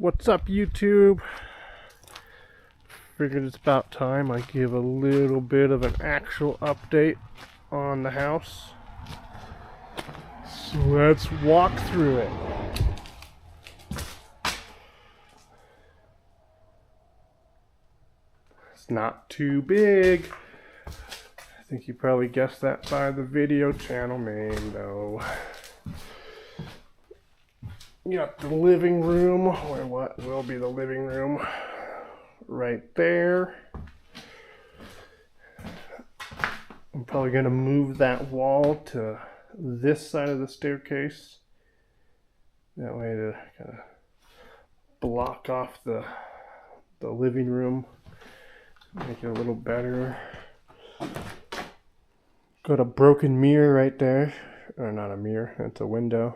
What's up, YouTube? Figured it's about time I give a little bit of an actual update on the house. So let's walk through it. It's not too big. I think you probably guessed that by the video channel name, though. You got the living room, or what will be the living room, right there. I'm probably going to move that wall to this side of the staircase. That way to kind of block off the living room, make it a little better. Got a broken mirror right there, or not a mirror, it's a window.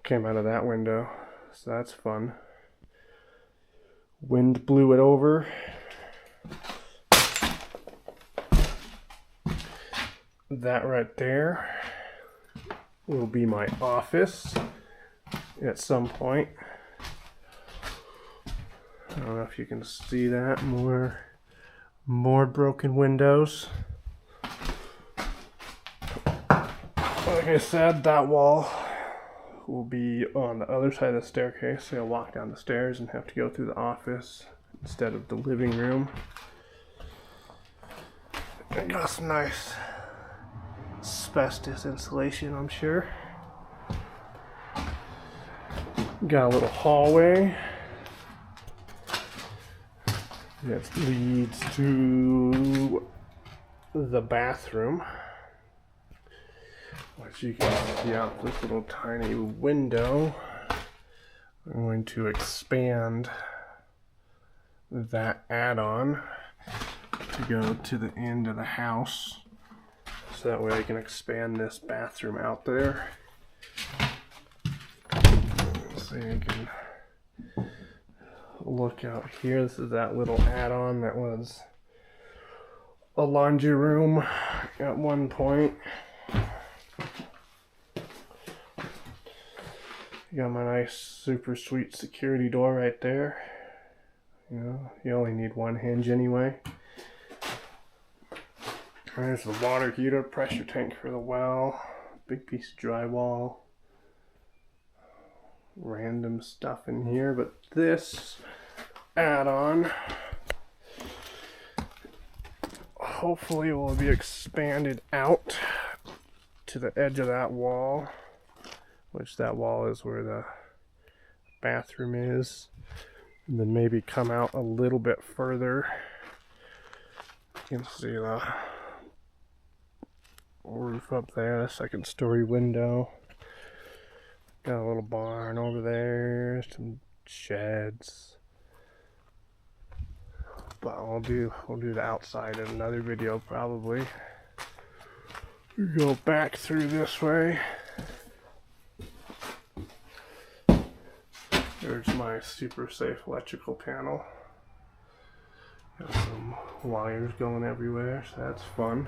Came out of that window, so that's fun. Wind blew it over. That right there will be my office at some point. I don't know if you can see that. More broken windows. Like I said, that wall will be on the other side of the staircase, so you'll walk down the stairs and have to go through the office instead of the living room. I got some nice asbestos insulation, I'm sure. Got a little hallway that leads to the bathroom, which you can see out this little tiny window. I'm going to expand that add-on to go to the end of the house, so that way I can expand this bathroom out there. So you can look out here. This is that little add-on that was a laundry room at one point. Got my nice super sweet security door right there. You know, you only need one hinge anyway. There's the water heater, pressure tank for the well, big piece of drywall. Random stuff in here, but this add-on hopefully will be expanded out to the edge of that wall, which that wall is where the bathroom is, and then maybe come out a little bit further. You can see the roof up there, the second story window. Got a little barn over there, some sheds. But we'll do the outside in another video probably. We go back through this way. There's my super safe electrical panel. Got some wires going everywhere, so that's fun.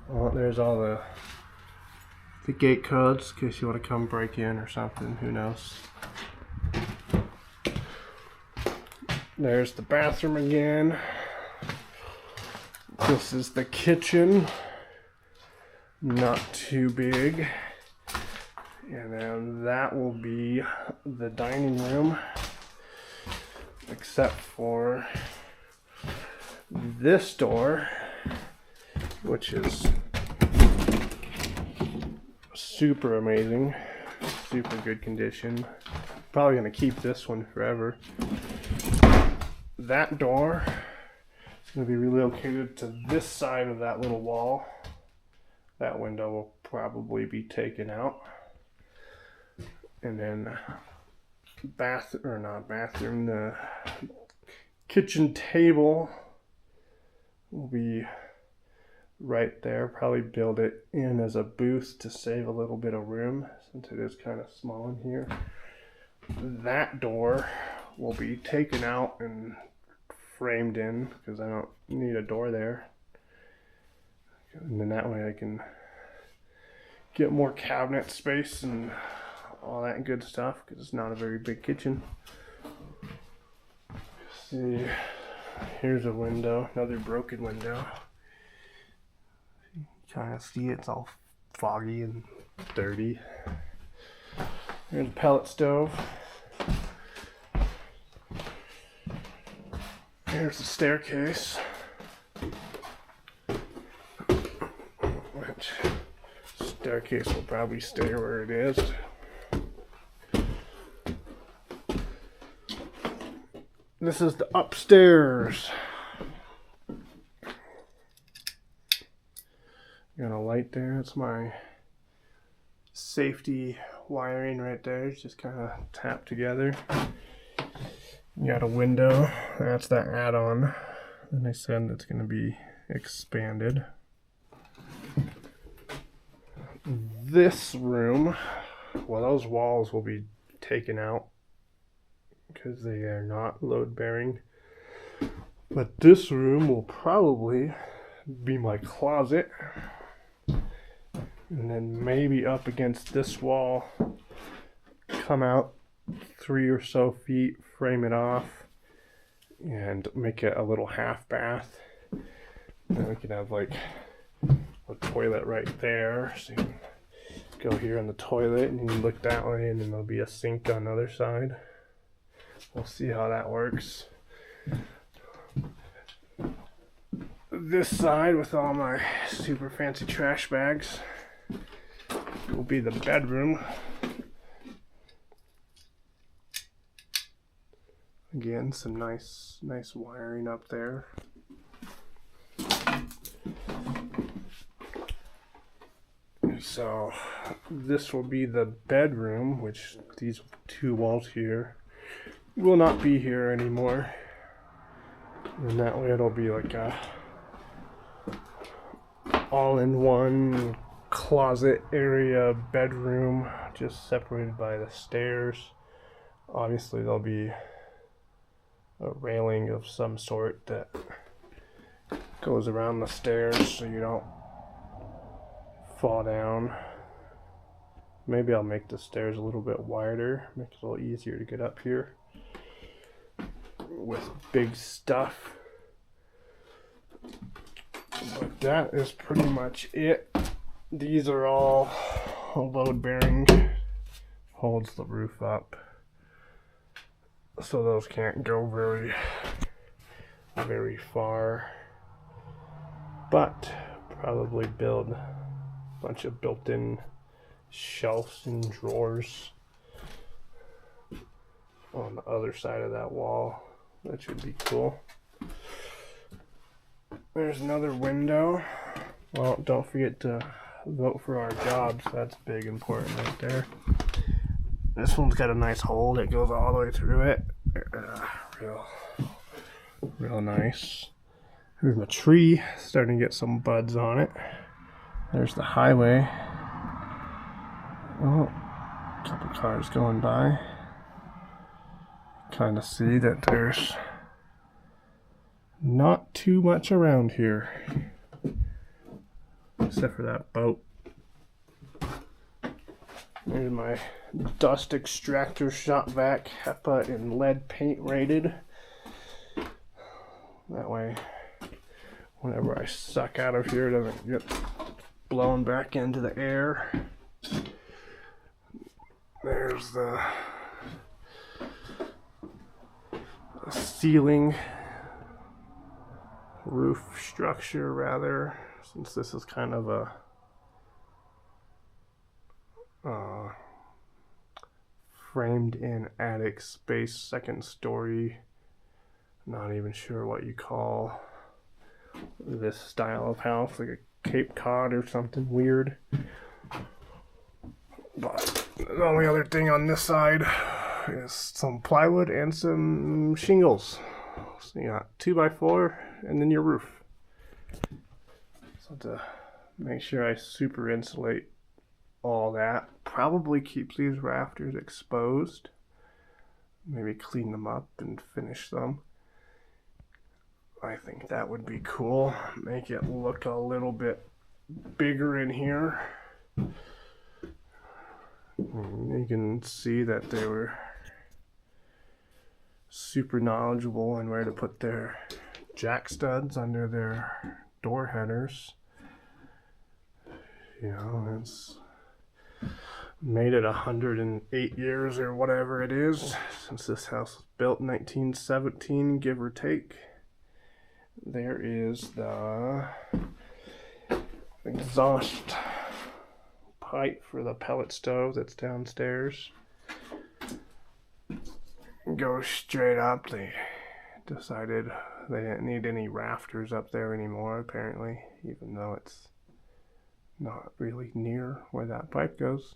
Well, there's all the gate codes in case you want to come break in or something, who knows. There's the bathroom again. This is the kitchen. Not too big. And then that will be the dining room, except for this door, which is super amazing, super good condition. Probably gonna keep this one forever. That door is gonna be relocated to this side of that little wall. That window will probably be taken out. And then the kitchen table will be right there. Probably build it in as a booth to save a little bit of room since it is kind of small in here. That door will be taken out and framed in because I don't need a door there. And then that way I can get more cabinet space and all that good stuff because it's not a very big kitchen. See, here's a window, another broken window. You kind of see it's all foggy and dirty. Here's a pellet stove. Here's the staircase, which staircase will probably stay where it is. This is the upstairs. Got a light there. It's my safety wiring right there. It's just kind of tapped together. You got a window. That's the add-on. And they said it's going to be expanded. This room, well, those walls will be taken out because they are not load bearing. But this room will probably be my closet. And then maybe up against this wall, come out 3 or so feet, frame it off, and make it a little half bath. And we can have like a toilet right there. So you can go here in the toilet and you can look that way, and then there'll be a sink on the other side. We'll see how that works. This side with all my super fancy trash bags will be the bedroom. Again, some nice wiring up there. So this will be the bedroom, which these two walls here will not be here anymore. And that way it'll be like a all-in-one closet area bedroom, just separated by the stairs. Obviously there'll be a railing of some sort that goes around the stairs so you don't fall down. Maybe I'll make the stairs a little bit wider, make it a little easier to get up here with big stuff. But that is pretty much it. These are all load bearing, holds the roof up, so those can't go very far, but probably build a bunch of built-in shelves and drawers on the other side of that wall. That should be cool. There's another window. Well, don't forget to vote for our jobs. That's big, important right there. This one's got a nice hole that goes all the way through it. Real nice. Here's my tree, starting to get some buds on it. There's the highway. Oh, a couple cars going by. Kind of see that there's not too much around here, except for that boat. There's my dust extractor shop vac, HEPA and lead paint rated. That way, whenever I suck out of here, it doesn't get blown back into the air. There's the ceiling, roof structure rather, since this is kind of a framed in attic space, second story. Not even sure what you call this style of house, like a Cape Cod or something weird. But the only other thing on this side is some plywood and some shingles. So you got 2x4 and then your roof. So to make sure I super insulate all that, probably keep these rafters exposed. Maybe clean them up and finish them. I think that would be cool. Make it look a little bit bigger in here. You can see that they were super knowledgeable on where to put their jack studs under their door headers. You know, it's made it 108 years or whatever it is since this house was built in 1917, give or take. There is the exhaust pipe for the pellet stove that's downstairs. Goes straight up. They decided they didn't need any rafters up there anymore, apparently, even though it's not really near where that pipe goes.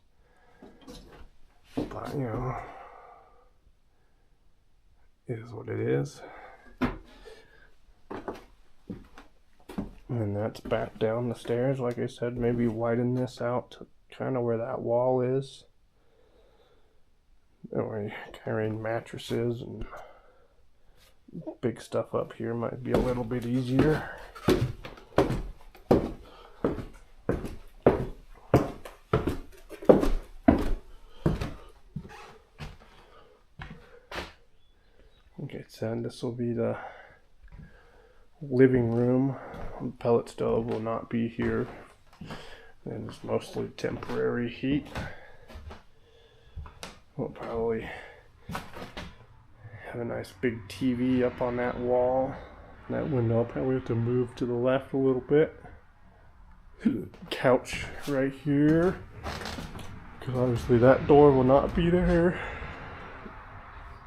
But, you know, it is what it is. And that's back down the stairs. Like I said, maybe widen this out to kind of where that wall is. That way carrying mattresses and big stuff up here might be a little bit easier. Okay, so this will be the living room. The pellet stove will not be here. And it's mostly temporary heat. We'll probably have a nice big TV up on that wall. That window I'll probably have to move to the left a little bit. Couch right here. Because obviously that door will not be there.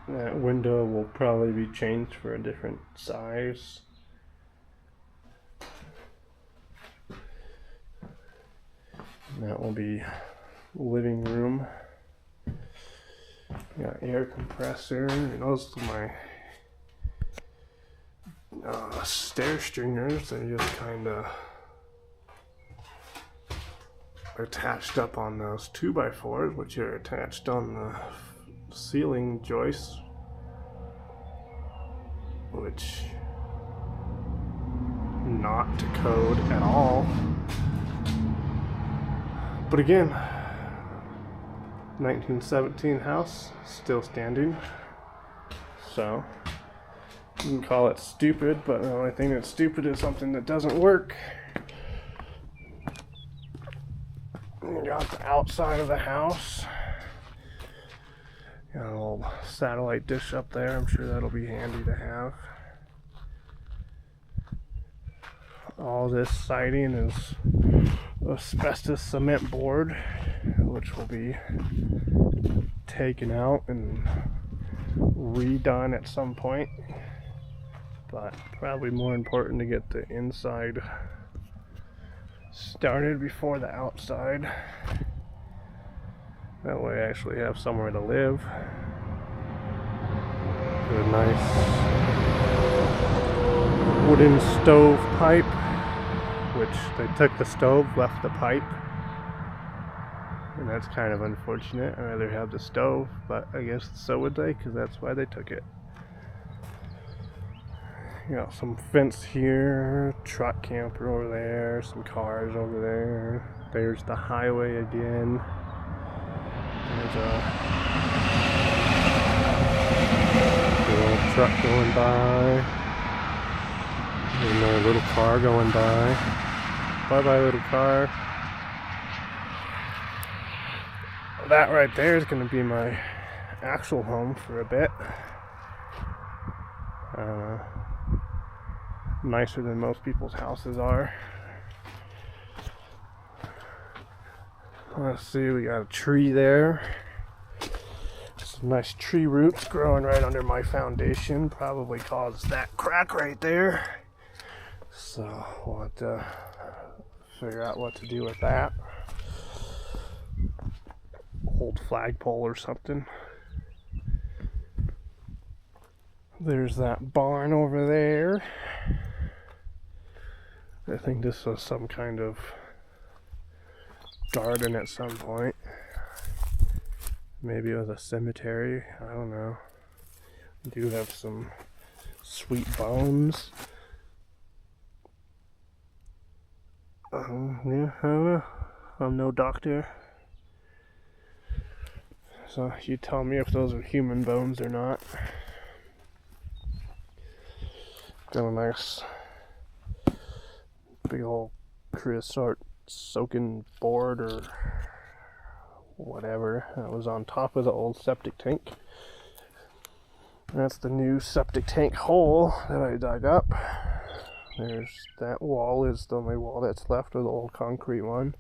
That window will probably be changed for a different size. And that will be living room. Got air compressor. And those are my stair stringers. They're just kind of attached up on those 2x4s, which are attached on the ceiling joists, which not to code at all. But again, 1917 house, still standing. So you can call it stupid, but the only thing that's stupid is something that doesn't work. You got the outside of the house. Got a little satellite dish up there. I'm sure that'll be handy to have. All this siding is asbestos cement board, which will be taken out and redone at some point. But probably more important to get the inside started before the outside. That way I actually have somewhere to live. A nice wooden stove pipe, which they took the stove, left the pipe. And that's kind of unfortunate. I'd rather have the stove, but I guess so would they, because that's why they took it. You got some fence here, truck camper over there, some cars over there. There's the highway again. There's a little truck going by. There's another little car going by. Bye bye, little car. That right there is going to be my actual home for a bit. Nicer than most people's houses are. Let's see, we got a tree there. Some nice tree roots growing right under my foundation. Probably caused that crack right there. So we'll have to figure out what to do with that. Old flagpole or something. There's that barn over there. I think this was some kind of garden at some point. Maybe it was a cemetery. I don't know. We do have some sweet bones. Yeah, I don't know. I'm no doctor. So you tell me if those are human bones or not. Got a nice big old creosote soaking board or whatever that was on top of the old septic tank. That's the new septic tank hole that I dug up. There's that wall is the only wall that's left of the old concrete one.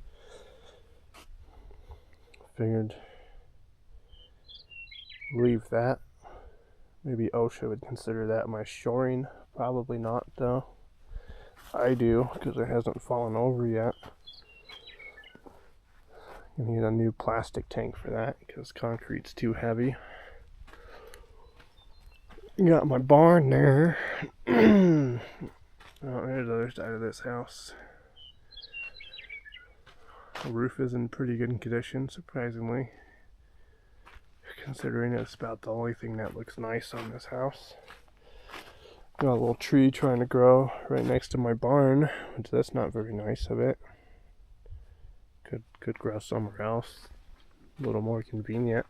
Figured leave that. Maybe OSHA would consider that my shoring. Probably not though. I do, because it hasn't fallen over yet. You need a new plastic tank for that because concrete's too heavy. Got my barn there. Oh, there's the other side of this house. The roof is in pretty good condition, surprisingly, considering it's about the only thing that looks nice on this house. Got a little tree trying to grow right next to my barn, which that's not very nice of it. Could grow somewhere else, a little more convenient.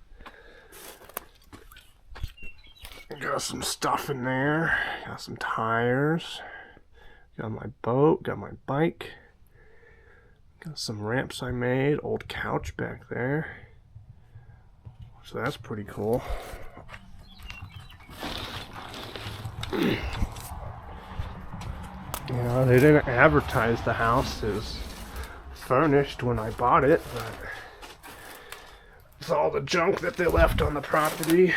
Got some stuff in there. Got some tires. Got my boat. Got my bike. Got some ramps I made. Old couch back there. So that's pretty cool. You know, they didn't advertise the house as furnished when I bought it, but it's all the junk that they left on the property.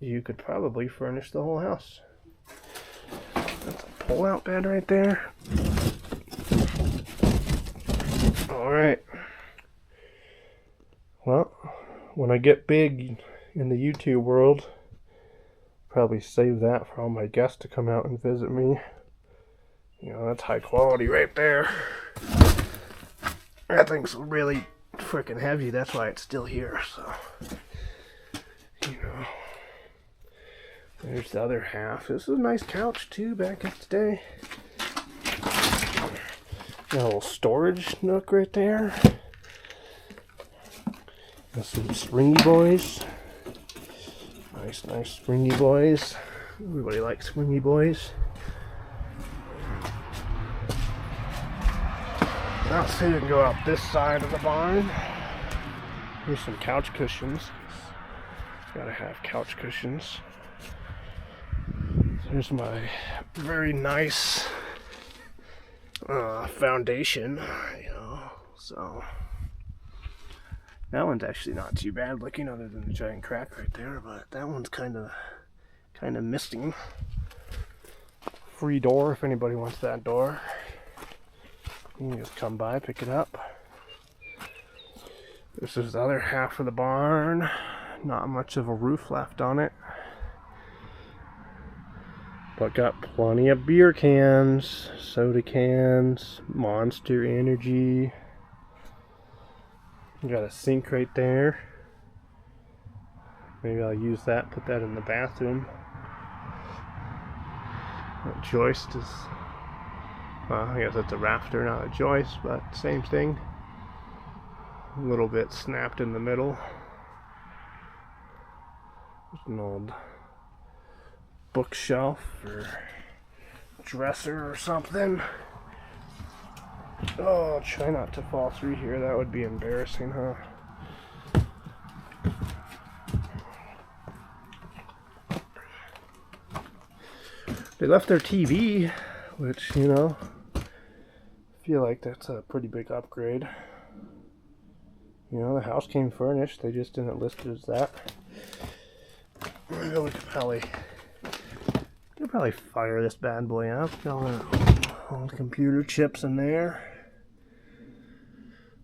You could probably furnish the whole house. That's a pull-out bed right there. Alright. Well, when I get big in the YouTube world, probably save that for all my guests to come out and visit me. You know, that's high quality right there. That thing's really freaking heavy, that's why it's still here, so, you know. There's the other half. This is a nice couch too back in the day. Got a little storage nook right there. Got some springy boys. Nice springy boys. Everybody likes springy boys. Now let's see if we can go up this side of the barn. Here's some couch cushions. Gotta have couch cushions. Here's my very nice foundation, you know, so that one's actually not too bad looking other than the giant crack right there, but that one's kind of missing. Free door if anybody wants that door. You can just come by, pick it up. This is the other half of the barn. Not much of a roof left on it. But got plenty of beer cans, soda cans, Monster Energy. Got a sink right there. Maybe I'll use that, put that in the bathroom. That joist is, well, I guess it's a rafter, not a joist, but same thing. A little bit snapped in the middle. There's an old bookshelf or dresser or something. Oh, try not to fall through here. That would be embarrassing, huh? They left their TV, which, you know, I feel like that's a pretty big upgrade. You know, the house came furnished. They just didn't list it as that. We could probably fire this bad boy up. Got all the computer chips in there.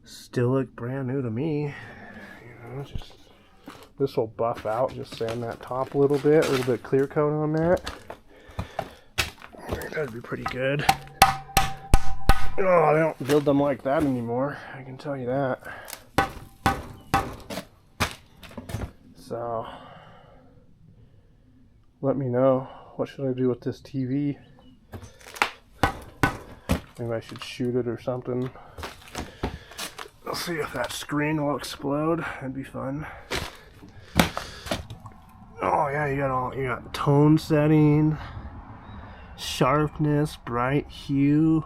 Still look brand new to me. You know, just this will buff out. Just sand that top a little bit clear coat on that. That'd be pretty good. Oh, they don't build them like that anymore. I can tell you that. So, let me know. What should I do with this TV? Maybe I should shoot it or something. We'll see if that screen will explode. That'd be fun. Oh yeah, you got tone setting, sharpness, bright hue,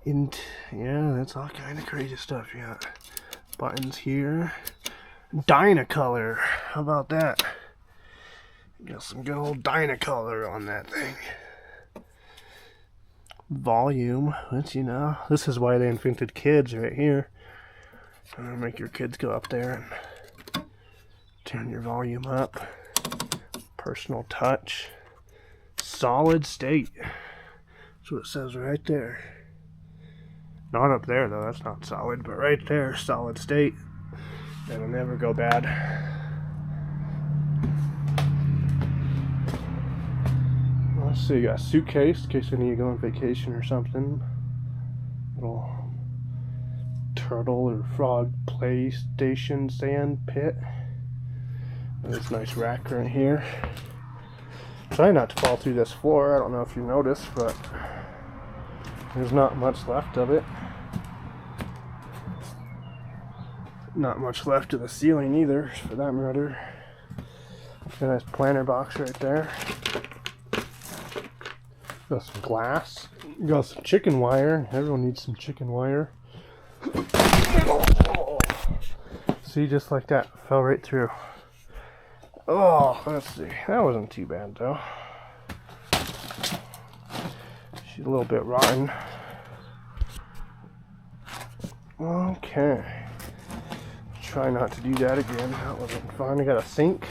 yeah, that's all kind of crazy stuff. You got buttons here, Dynacolor. How about that? Got some good old Dynacolor on that thing. Volume, which, you know, this is why they invented kids right here. Make your kids go up there and turn your volume up. Personal touch. Solid state. That's what it says right there. Not up there though, that's not solid, but right there, solid state. It'll never go bad. Let's see, you got a suitcase in case I need to go on vacation or something. Little turtle or frog PlayStation sand pit. This nice rack right here. Try not to fall through this floor. I don't know if you noticed, but there's not much left of it. Not much left of the ceiling either, for that matter. Got a nice planter box right there. Got some glass. Got some chicken wire. Everyone needs some chicken wire. See, just like that. Fell right through. Oh, let's see. That wasn't too bad though. She's a little bit rotten. Okay. Try not to do that again. That wasn't fun. I got a sink.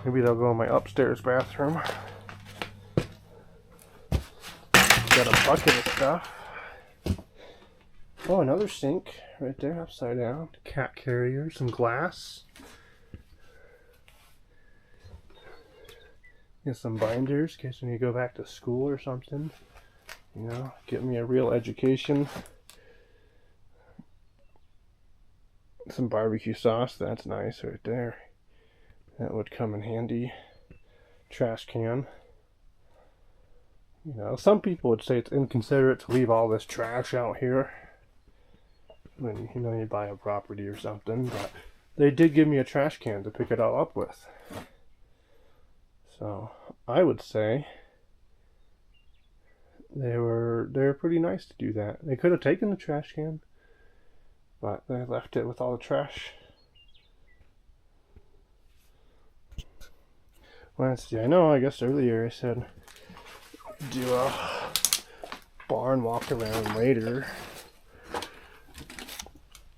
Maybe they'll go in my upstairs bathroom. Got a bucket of stuff. Oh, another sink right there, upside down. Cat carrier, some glass. Get some binders in case I need to go back to school or something. You know, get me a real education. Some barbecue sauce, that's nice right there. That would come in handy. Trash can. You know, some people would say it's inconsiderate to leave all this trash out here when, you know, you buy a property or something, but they did give me a trash can to pick it all up with. So I would say they were pretty nice to do that. They could have taken the trash can, but they left it with all the trash. Let's see, I know, I guess earlier I said do a barn walk around later,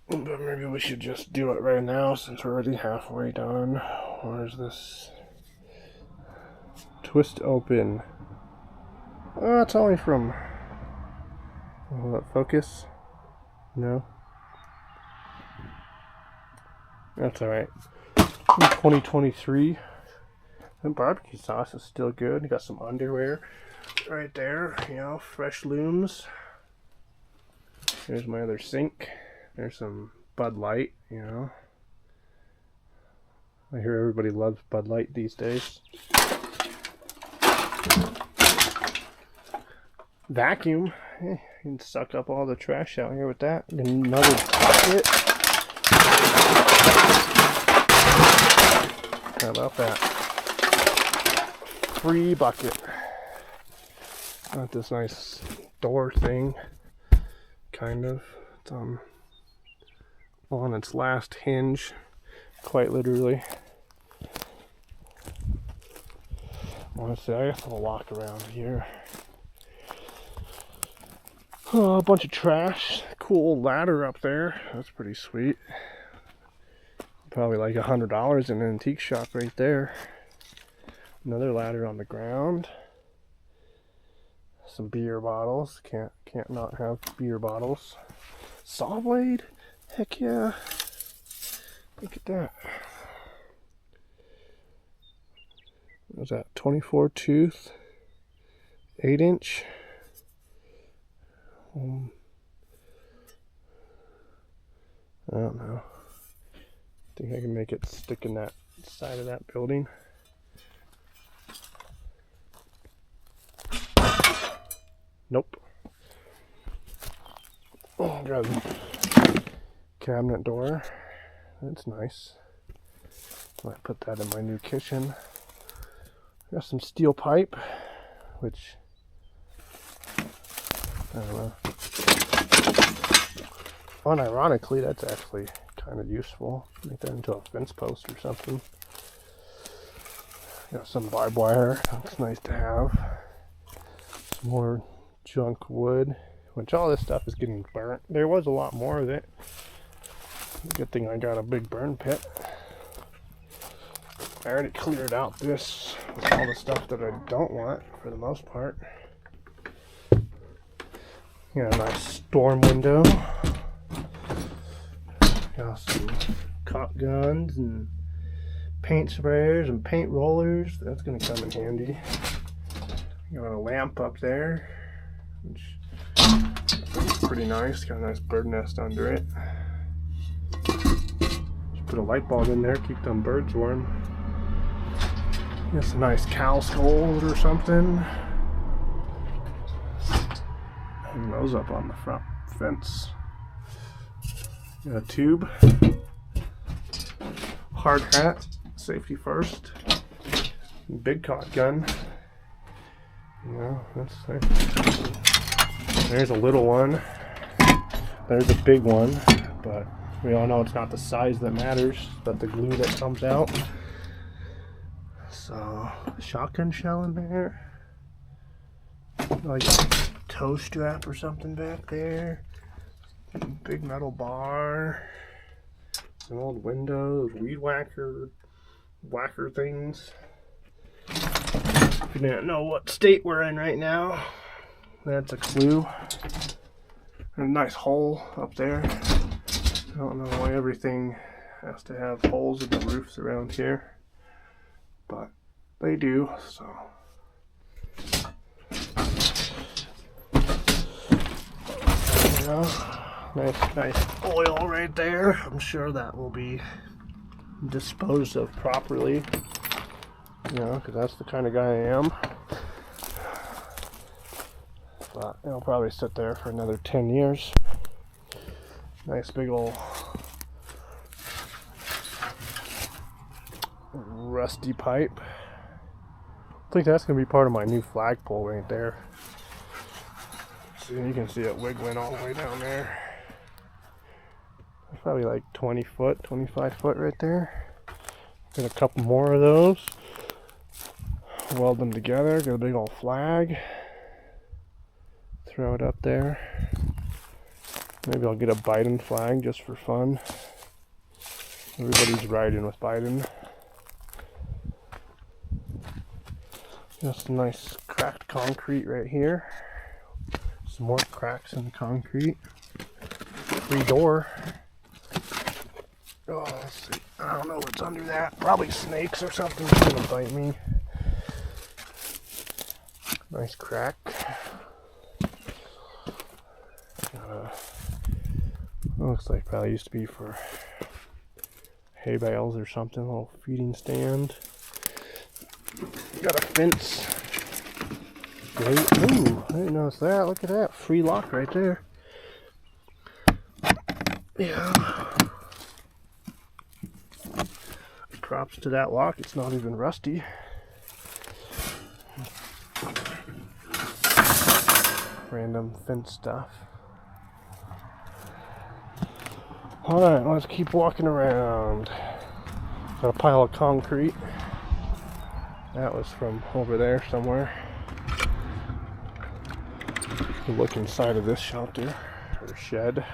but maybe we should just do it right now since we're already halfway done. Where's this? Twist open. Oh, it's only from... Will that focus? No? That's alright. 2023. The barbecue sauce is still good. You got some underwear right there, you know, fresh looms. There's my other sink. There's some Bud Light, you know. I hear everybody loves Bud Light these days. Vacuum. You can suck up all the trash out here with that. Another bucket. How about that? Free bucket. Got this nice door thing, kind of. It's on its last hinge, quite literally. Honestly, I guess I'll walk around here. Oh, a bunch of trash. Cool ladder up there. That's pretty sweet. Probably like $100 in an antique shop right there. Another ladder on the ground. Some beer bottles. Can't not have beer bottles. Saw blade? Heck yeah. Look at that. What was that? 24 tooth. 8-inch. I don't know. I think I can make it stick in that side of that building. Nope. Got a cabinet door. That's nice. Might put that in my new kitchen. Got some steel pipe, which I don't know. Unironically, that's actually kind of useful. Make that into a fence post or something. Got some barbed wire. That's nice to have. Some more junk wood, which all this stuff is getting burnt. There was a lot more of it. Good thing I got a big burn pit. I already cleared out this with all the stuff that I don't want for the most part. Got a nice storm window. Got some caulk guns and paint sprayers and paint rollers. That's going to come in handy. Got a lamp up there, which is pretty nice. Got a nice bird nest under it. Just put a light bulb in there, keep them birds warm. Got some nice cow skulls or something. Hang those up on the front fence. Got a tube. Hard hat. Safety first. Big caulk gun. Yeah, that's nice. There's a little one. There's a big one. But we all know it's not the size that matters, but the glue that comes out. So, a shotgun shell in there. Like toe strap or something back there. Big metal bar. Some old windows, weed whacker things. If you didn't know what state we're in right now, that's a clue. And a nice hole up there. I don't know why everything has to have holes in the roofs around here, but they do, so. Yeah. Nice oil right there. I'm sure that will be disposed of properly. You know, because that's the kind of guy I am. But it'll probably sit there for another 10 years. Nice big old rusty pipe. I think that's going to be part of my new flagpole right there. See, you can see it wiggling all the way down there. Probably like 20 foot, 25 foot right there. Get a couple more of those. Weld them together, get a big old flag. Throw it up there. Maybe I'll get a Biden flag just for fun. Everybody's riding with Biden. Got some nice cracked concrete right here. Some more cracks in the concrete. Free door. Oh, let's see. I don't know what's under that. Probably snakes or something trying to bite me. Nice crack. Looks like probably used to be for hay bales or something. A little feeding stand. Got a fence. Great. Ooh, I didn't notice that. Look at that. Free lock right there. Yeah. Props to that lock, it's not even rusty. Random fence stuff. Alright, let's keep walking around. Got a pile of concrete. That was from over there somewhere. Look inside of this shelter, or shed.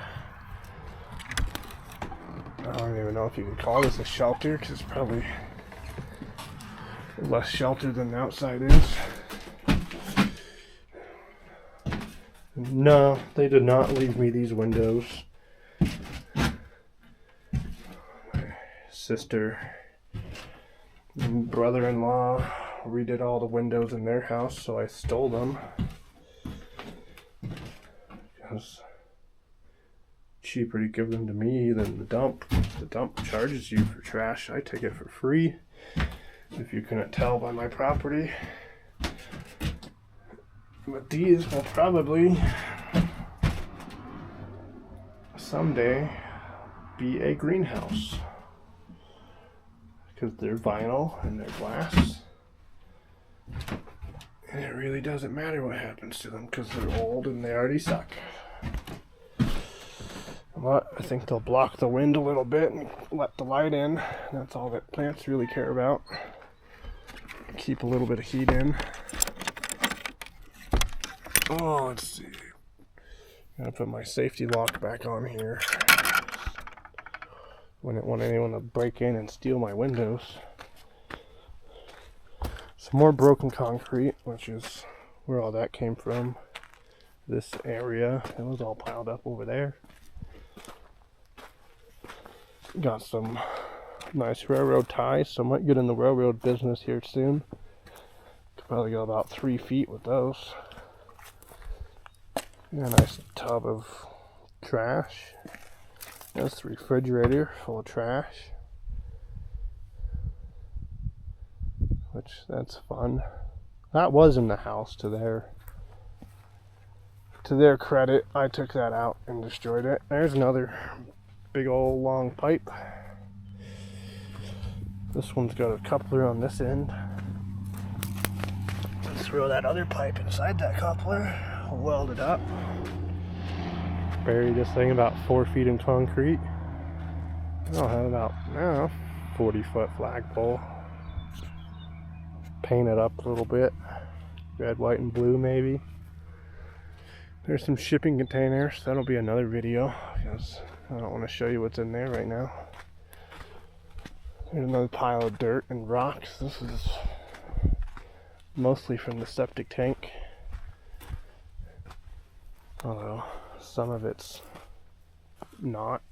I don't even know if you can call this a shelter because it's probably less shelter than the outside is. No, they did not leave me these windows. My sister and brother-in-law redid all the windows in their house, so I stole them. Because cheaper to give them to me than the dump. The dump charges you for trash. I take it for free. If you couldn't tell by my property. But these will probably someday be a greenhouse. Because they're vinyl and they're glass. And it really doesn't matter what happens to them because they're old and they already suck. But I think they'll block the wind a little bit and let the light in. That's all that plants really care about. Keep a little bit of heat in. Oh, let's see. I'm gonna put my safety lock back on here. Wouldn't want anyone to break in and steal my windows. Some more broken concrete, which is where all that came from. This area, it was all piled up over there. Got some nice railroad ties, so I might get in the railroad business here soon. Could probably go about 3 feet with those. And a nice tub of trash. That's the refrigerator full of trash. Which, that's fun. That was in the house to their credit. I took that out and destroyed it. There's another big old long pipe. This one's got a coupler on this end. Let's throw that other pipe inside that coupler, weld it up. Bury this thing about 4 feet in concrete. I'll have about, 40-foot flagpole. Paint it up a little bit. Red, white, and blue maybe. There's some shipping containers. That'll be another video because I don't want to show you what's in there right now. There's another pile of dirt and rocks. This is mostly from the septic tank. Although some of it's not.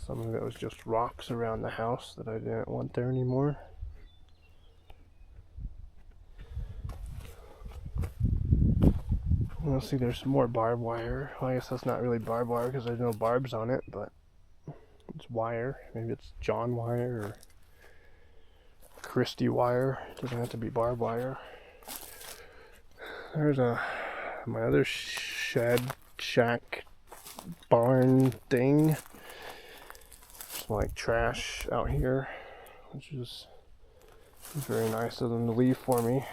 Some of it was just rocks around the house that I didn't want there anymore. You'll see there's some more barbed wire. Well, I guess that's not really barbed wire because there's no barbs on it, but it's wire. Maybe it's John wire or Christie wire. It doesn't have to be barbed wire. There's my other shed, shack, barn thing. Some like trash out here, which is very nice of them to leave for me.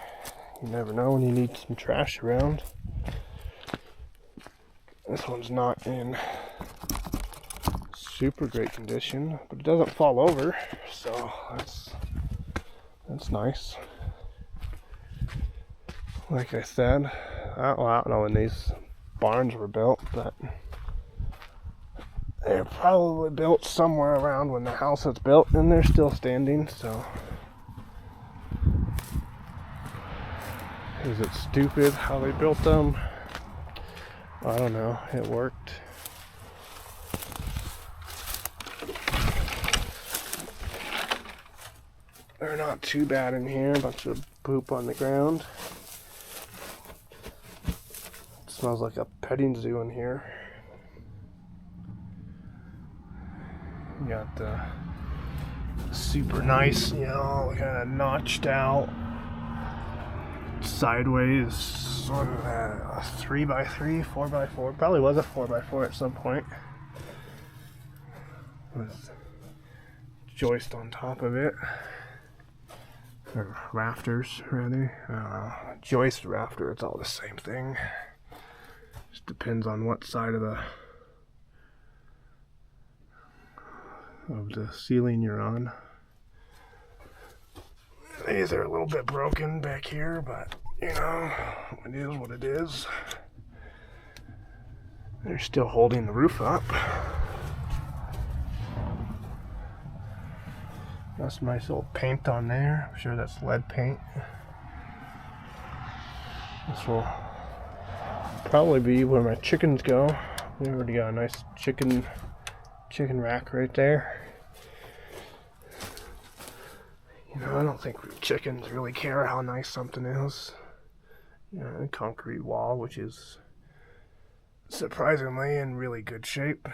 You never know when you need some trash around. This one's not in super great condition, but it doesn't fall over, so that's nice. Like I said, I don't know when these barns were built, but they're probably built somewhere around when the house was built, and they're still standing, so. Is it stupid how they built them? I don't know. It worked. They're not too bad in here. A bunch of poop on the ground. It smells like a petting zoo in here. You got the super nice, kind of notched out sideways on a 3x3, 4x4. Probably was a 4x4 at some point. With joist on top of it. Or rafters, rather. Joist, rafter, it's all the same thing. Just depends on what side of the ceiling you're on. These are a little bit broken back here, but it is what it is. They're still holding the roof up. Got some nice little paint on there. I'm sure that's lead paint. This will probably be where my chickens go. We already got a nice chicken rack right there. I don't think chickens really care how nice something is. A concrete wall, which is surprisingly in really good shape.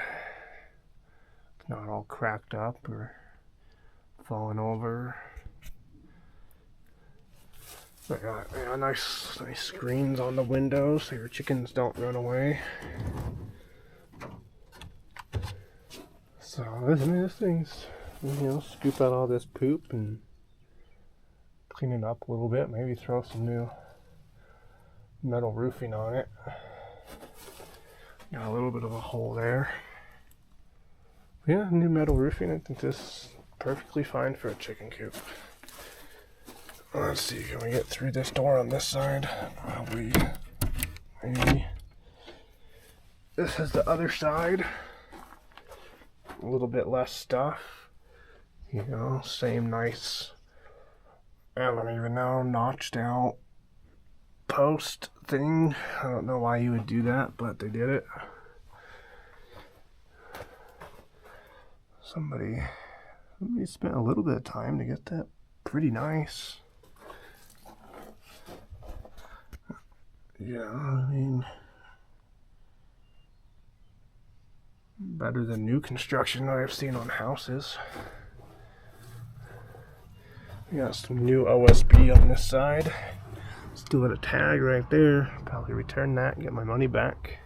It's not all cracked up or falling over. I got nice screens on the windows so your chickens don't run away. So this thing's, scoop out all this poop and clean it up a little bit. Maybe throw some new metal roofing on it. Got a little bit of a hole there. Yeah, new metal roofing. I think this is perfectly fine for a chicken coop. Let's see, can we get through this door on this side? Probably, maybe. This is the other side. A little bit less stuff. Same nice, I don't even know, notched out post thing. I don't know why you would do that, but they did it. Somebody spent a little bit of time to get that pretty nice. Yeah, I mean, better than new construction that I've seen on houses. We got some new OSB on this side. Still got a tag right there. Probably return that and get my money back.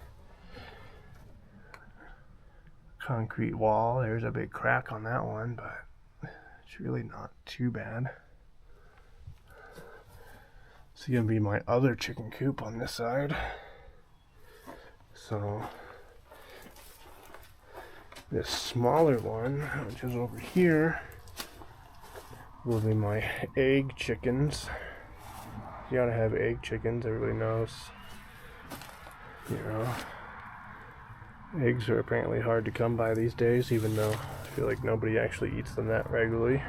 Concrete wall. There's a big crack on that one, but it's really not too bad. It's gonna be my other chicken coop on this side. So this smaller one, which is over here, will be my egg chickens. You gotta have egg chickens, everybody knows. Eggs are apparently hard to come by these days, even though I feel like nobody actually eats them that regularly.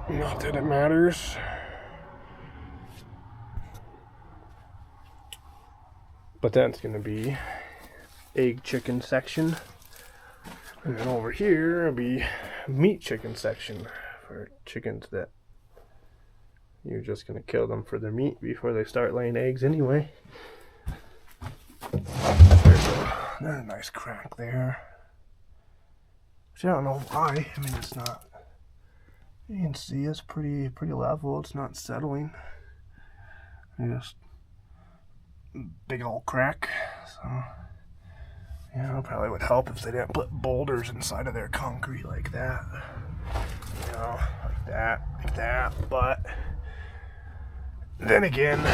Not that it matters. But that's gonna be egg chicken section. And then over here will be meat chicken section for chickens that you're just gonna kill them for their meat before they start laying eggs anyway. There's a nice crack there. Which I don't know why. I mean, it's not. You can see it's pretty level. It's not settling. Just big old crack. So it probably would help if they didn't put boulders inside of their concrete like that. Like that. But then again,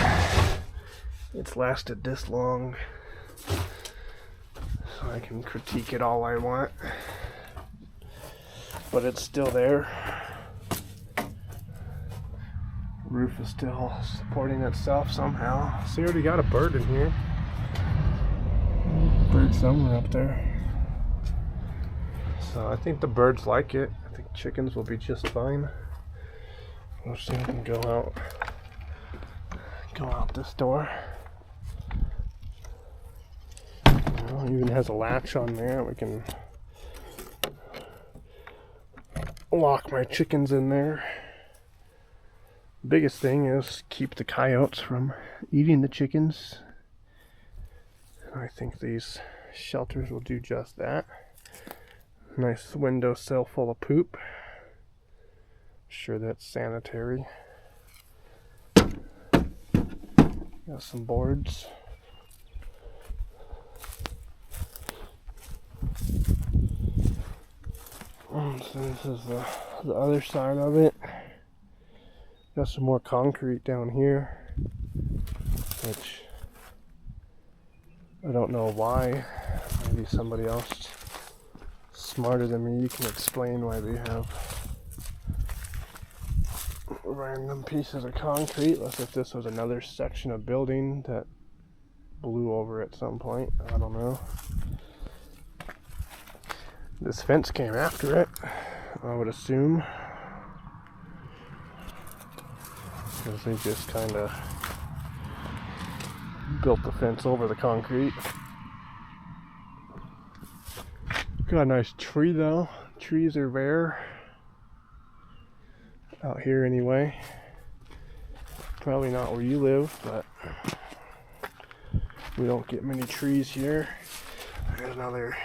it's lasted this long, so I can critique it all I want. But it's still there. Roof is still supporting itself somehow. See, I already got a bird in here. Bird somewhere up there. So I think the birds like it. I think chickens will be just fine. We'll see if we can go out this door. It even has a latch on there. We can lock my chickens in there. Biggest thing is keep the coyotes from eating the chickens. And I think these shelters will do just that. Nice windowsill full of poop. Sure that's sanitary. Got some boards. So this is the other side of it. Got some more concrete down here, which I don't know why. Maybe somebody else smarter than me can explain why they have random pieces of concrete, as if this was another section of building that blew over at some point. I don't know. This fence came after it, I would assume, because they just kind of built the fence over the concrete. Got a nice tree though. Trees are rare out here anyway. Probably not where you live, but we don't get many trees here. There's another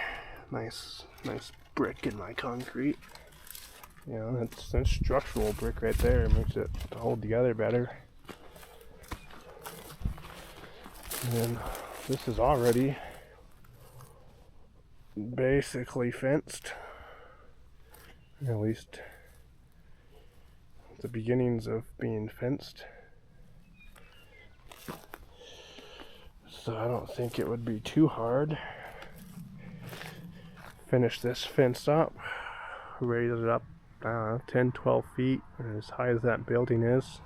nice brick in my concrete. That's structural brick right there. It makes it hold together better. And then this is already basically fenced. At least the beginnings of being fenced. So I don't think it would be too hard. Finish this fence up, raise it up, I don't know, 10, 12 feet, as high as that building is.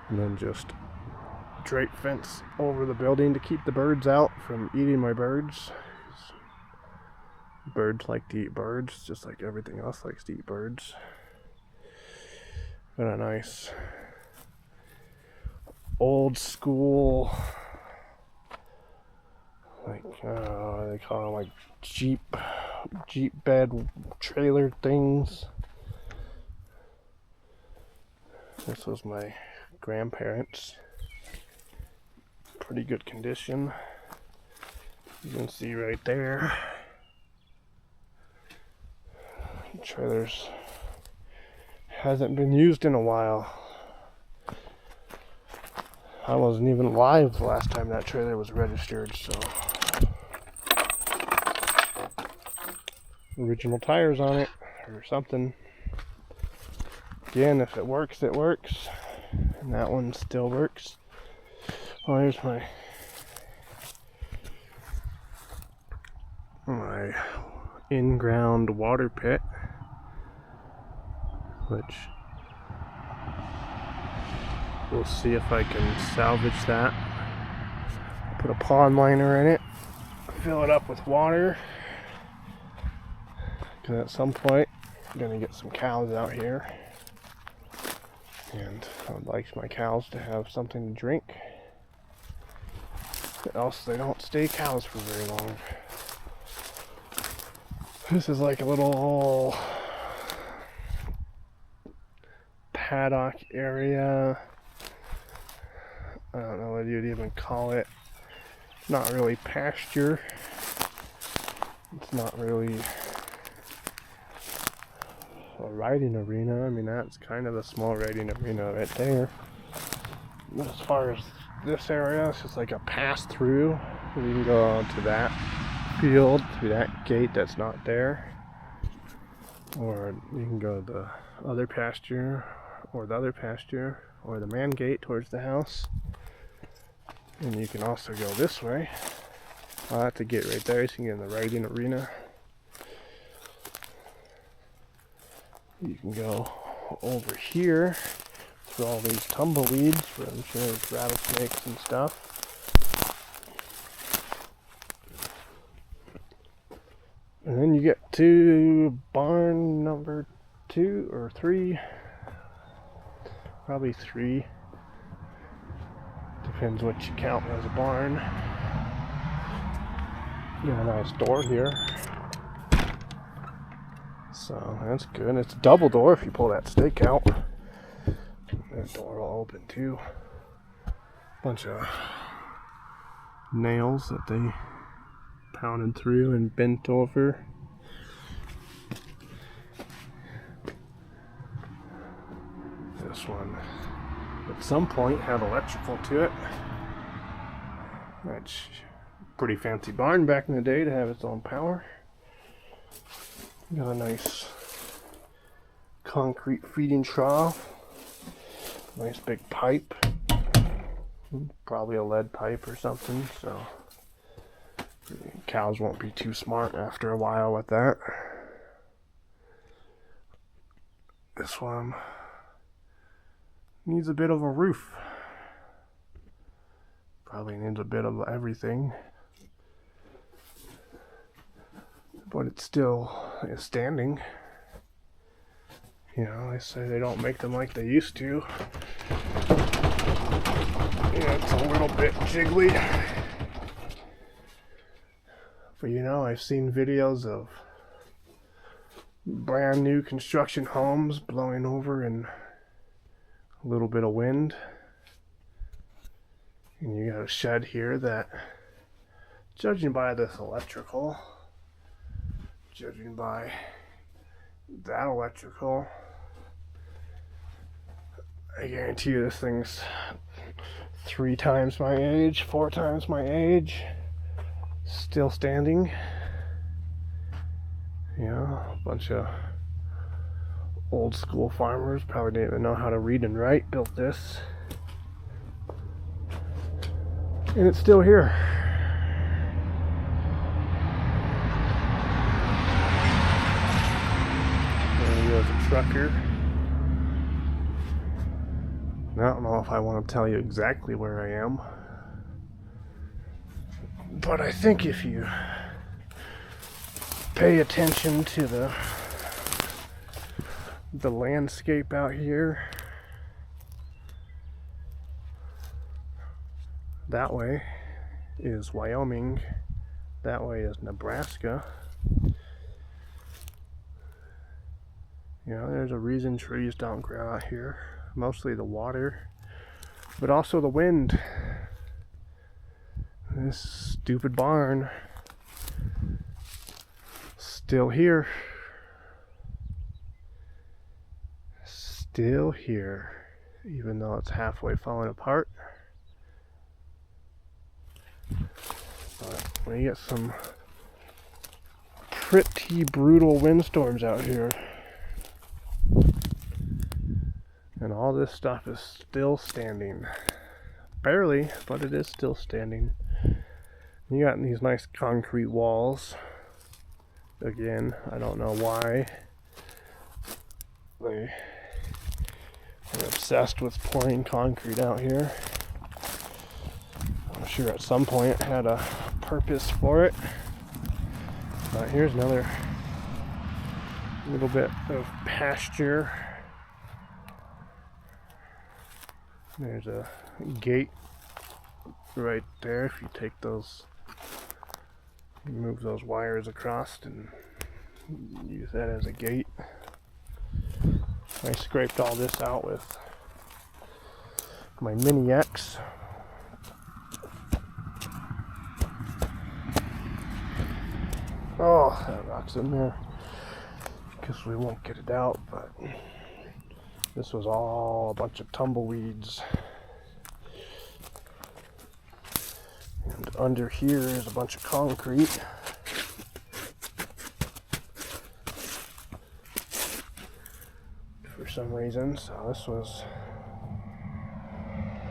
And then just drape fence over the building to keep the birds out from eating my birds. Birds like to eat birds, just like everything else likes to eat birds. But a nice old school, like they call them like Jeep bed trailer things. This was my grandparents'. Pretty good condition. You can see right there. Trailers hasn't been used in a while. I wasn't even alive the last time that trailer was registered, so. Original tires on it, or something. Again, if it works, it works. And that one still works. Oh, here's my in-ground water pit, which we'll see if I can salvage that. Put a pond liner in it, fill it up with water, because at some point I'm going to get some cows out here, and I would like my cows to have something to drink, else they don't stay cows for very long. This is like a little paddock area. I don't know what you'd even call it. Not really pasture. It's not really a riding arena. I mean, that's kind of a small riding arena right there. But as far as this area, it's just like a pass through. We can go to that field through that gate that's not there, or you can go to the other pasture, or the other pasture, or the man gate towards the house. And you can also go this way. I'll have to get right there so you can get in the riding arena. You can go over here through all these tumbleweeds, where I'm sure there's rattlesnakes and stuff. And then you get to barn number 2 or 3. Probably 3. Depends what you count as a barn. Got a nice door here. So that's good. It's a double door if you pull that stake out. That door will open too. Bunch of nails that they pounded through and bent over. This one at some point had electrical to it. That's a pretty fancy barn back in the day to have its own power. Got a nice concrete feeding trough. Nice big pipe. Probably a lead pipe or something, so cows won't be too smart after a while with that. This one needs a bit of a roof. Probably needs a bit of everything. But it still is standing. You know, they say they don't make them like they used to. Yeah, it's a little bit jiggly. But you know, I've seen videos of brand new construction homes blowing over in a little bit of wind. And you got a shed here that, judging by this electrical, judging by that electrical, I guarantee you this thing's 3 times my age, 4 times my age, still standing. Yeah, a bunch of old school farmers probably didn't even know how to read and write, built this. And it's still here. There goes a trucker. I don't know if I want to tell you exactly where I am, but I think if you pay attention to the landscape out here, that way is Wyoming, that way is Nebraska. You know, there's a reason trees don't grow out here. Mostly the water, but also the wind. This stupid barn still here. Still here, even though it's halfway falling apart. But we get some pretty brutal windstorms out here. And all this stuff is still standing. Barely, but it is still standing. You got these nice concrete walls. Again, I don't know why they are obsessed with pouring concrete out here. I'm sure at some point it had a purpose for it. But here's another little bit of pasture. There's a gate right there. If you take those, you move those wires across and use that as a gate. I scraped all this out with my Mini X. Oh, that rock's in there. Guess we won't get it out, but this was all a bunch of tumbleweeds. And under here is a bunch of concrete. For some reason, so this was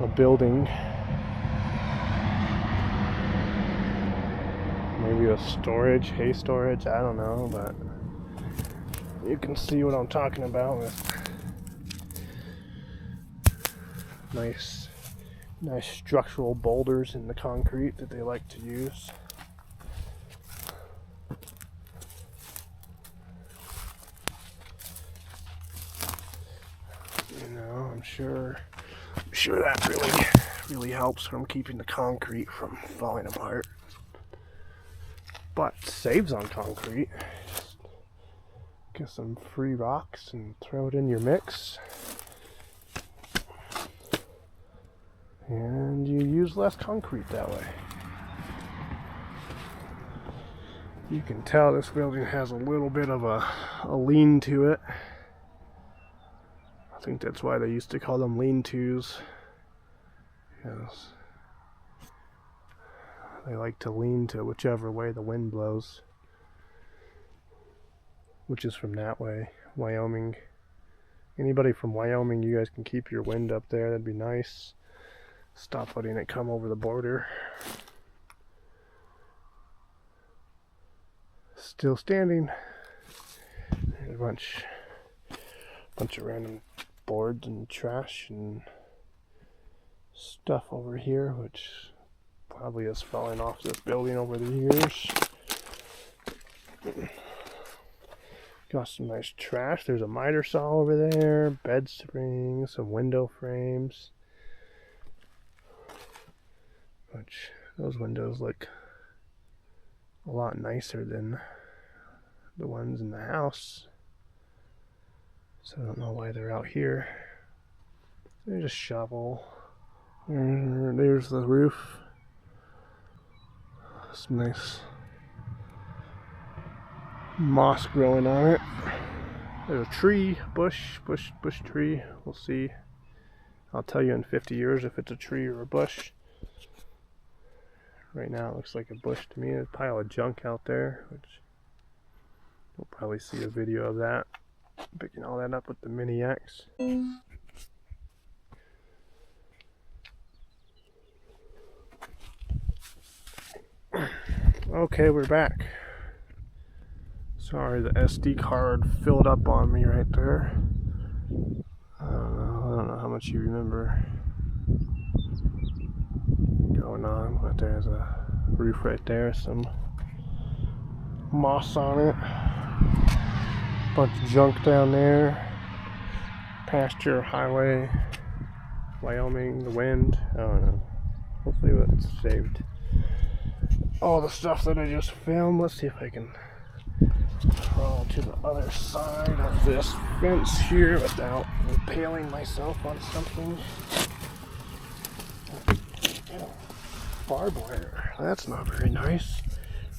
a building. Maybe a storage, hay storage, I don't know, but you can see what I'm talking about with nice structural boulders in the concrete that they like to use. You know, I'm sure that really helps from keeping the concrete from falling apart. But saves on concrete. Just get some free rocks and throw it in your mix. And you use less concrete that way. You can tell this building has a little bit of a lean to it. I think that's why they used to call them lean-tos. Yes. They like to lean to whichever way the wind blows. Which is from that way, Wyoming. Anybody from Wyoming, you guys can keep your wind up there, that'd be nice. Stop letting it come over the border. Still standing. There's a bunch of random boards and trash and stuff over here, which probably is falling off this building over the years. Got some nice trash. There's a miter saw over there, bed springs, some window frames. Which, those windows look a lot nicer than the ones in the house. So I don't know why they're out here. There's a shovel. There's the roof. Some nice moss growing on it. There's a tree, bush tree. We'll see. I'll tell you in 50 years if it's a tree or a bush. Right now it looks like a bush to me. There's a pile of junk out there, which We'll probably see a video of that, picking all that up with the Mini X. Okay, we're back. Sorry, the SD card filled up on me right there. I don't know how much you remember going on, but there's a roof right there, some moss on it, bunch of junk down there, pasture, highway, Wyoming, the wind. I don't know. Hopefully it's saved all the stuff that I just filmed. Let's see if I can crawl to the other side of this fence here without impaling myself on something. Barbed wire. That's not very nice.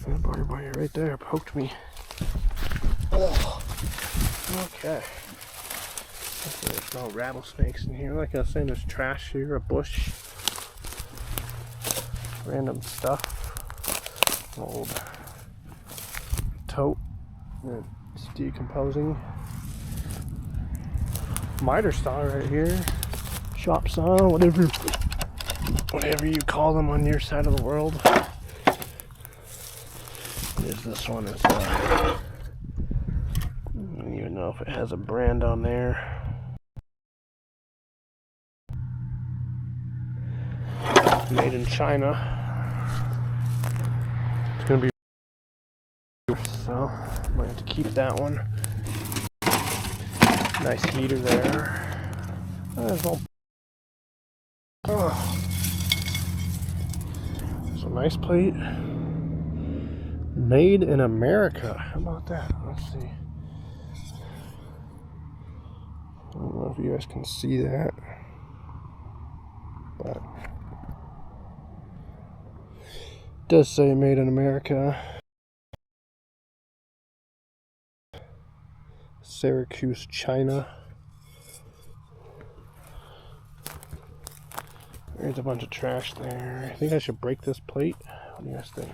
That barbed wire right there poked me. Oh. Okay. Hopefully there's no rattlesnakes in here. Like I was saying, there's trash here, a bush, random stuff, old tote that's decomposing. Miter saw right here, shop saw, whatever you call them on your side of the world. This one is I don't even know if it has a brand on there. Made in China. It's gonna be so I might have to keep that one. Nice heater there. There's all. Oh. It's a nice plate. Made in America. How about that? Let's see. I don't know if you guys can see that, but it does say made in America. Syracuse, China. There's a bunch of trash there. I think I should break this plate. What do you guys think?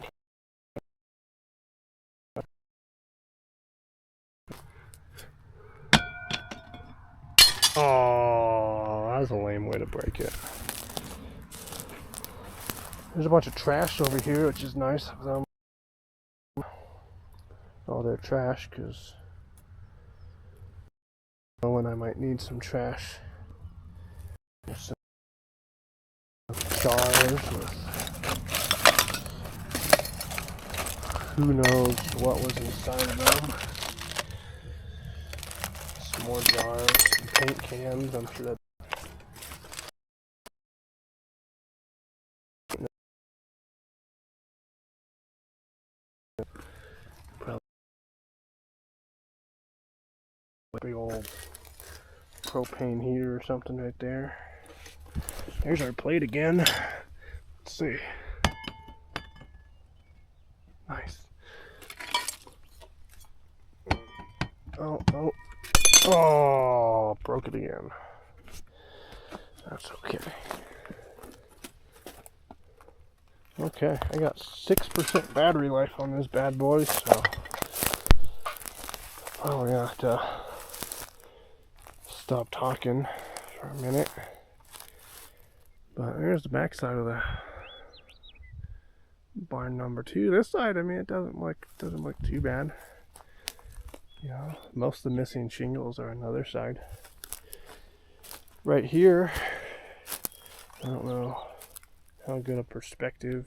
Oh, that was a lame way to break it. There's a bunch of trash over here, which is nice of them. All their trash, because when I might need some trash. There's some jars with who knows what was inside of them. Some more jars, some paint cans. I'm sure that probably a big old propane heater or something right there. There's our plate again. Let's see. Nice. Oh, broke it again. That's okay. Okay, I got 6% battery life on this bad boy, so probably have to stop talking for a minute. But there's the back side of the barn number 2. This side, I mean, it doesn't look too bad. You know, most of the missing shingles are on the other side. Right here, I don't know how good a perspective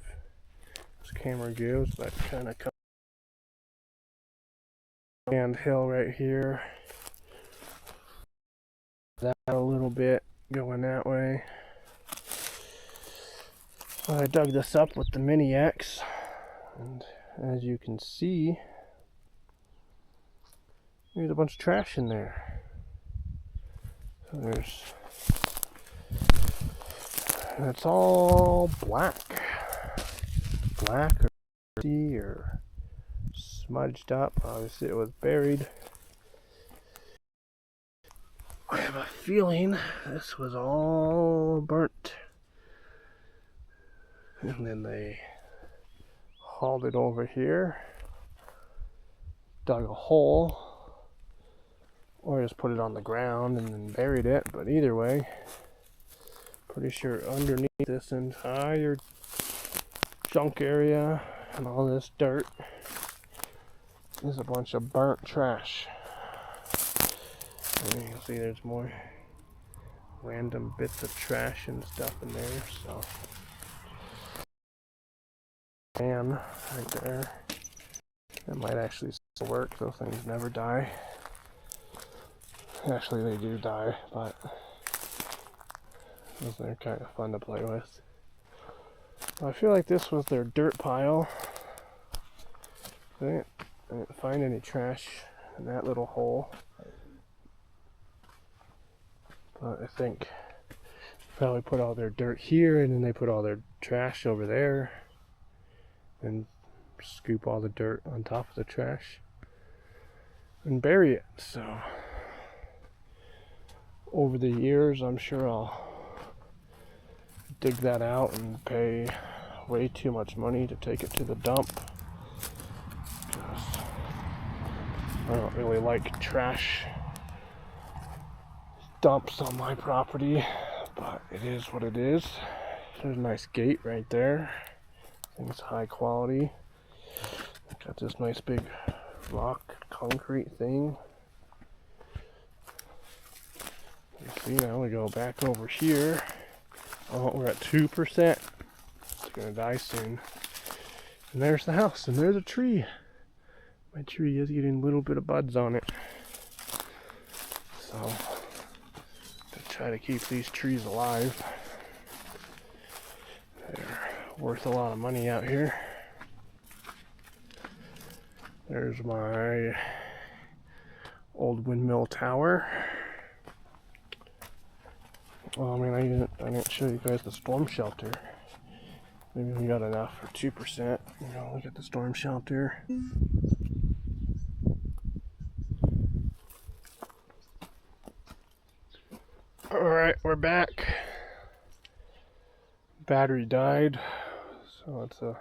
this camera gives, but kind of and hill right here. That a little bit going that way. I dug this up with the Mini X, and as you can see, there's a bunch of trash in there. So it's all black or dirty or smudged up. Obviously it was buried. I have a feeling this was all burnt, and then they hauled it over here, dug a hole or just put it on the ground and then buried it. But either way, pretty sure underneath this entire junk area and all this dirt is a bunch of burnt trash. And you can see there's more random bits of trash and stuff in there. So, fan right there. That might actually still work. Those things never die. Actually, they do die, but they're kind of fun to play with. I feel like this was their dirt pile. I didn't find any trash in that little hole. But I think they probably put all their dirt here and then they put all their trash over there and scoop all the dirt on top of the trash and bury it. So over the years, I'm sure I'll dig that out and pay way too much money to take it to the dump. I don't really like trash dumps on my property, but it is what it is. There's a nice gate right there. I think it's high quality. Got this nice big rock concrete thing. You see, now we go back over here. Oh, we're at 2%. It's gonna die soon. And there's the house, and there's a tree. My tree is getting a little bit of buds on it. So, to try to keep these trees alive. They're worth a lot of money out here. There's my old windmill tower. Well, I mean, I didn't show you guys the storm shelter. Maybe we got enough for 2%. You know, look at the storm shelter. Alright, we're back. Battery died, so it's a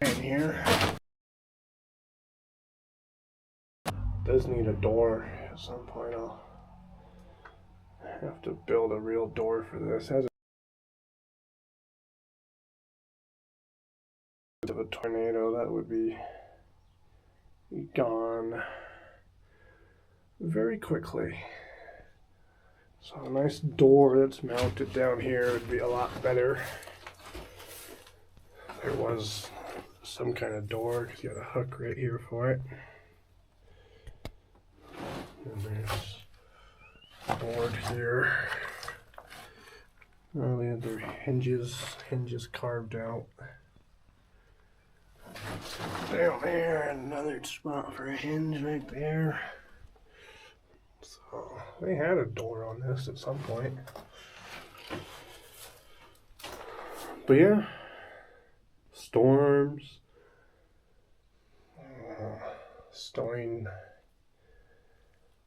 in here. Does need a door at some point. I'll have to build a real door for this. Has of a tornado, that would be gone very quickly. So a nice door that's mounted down here would be a lot better. There was some kind of door because you got a hook right here for it. And there's a board here. Oh, they had their hinges carved out. Down there, another spot for a hinge right there. So they had a door on this at some point. But yeah, storms, storing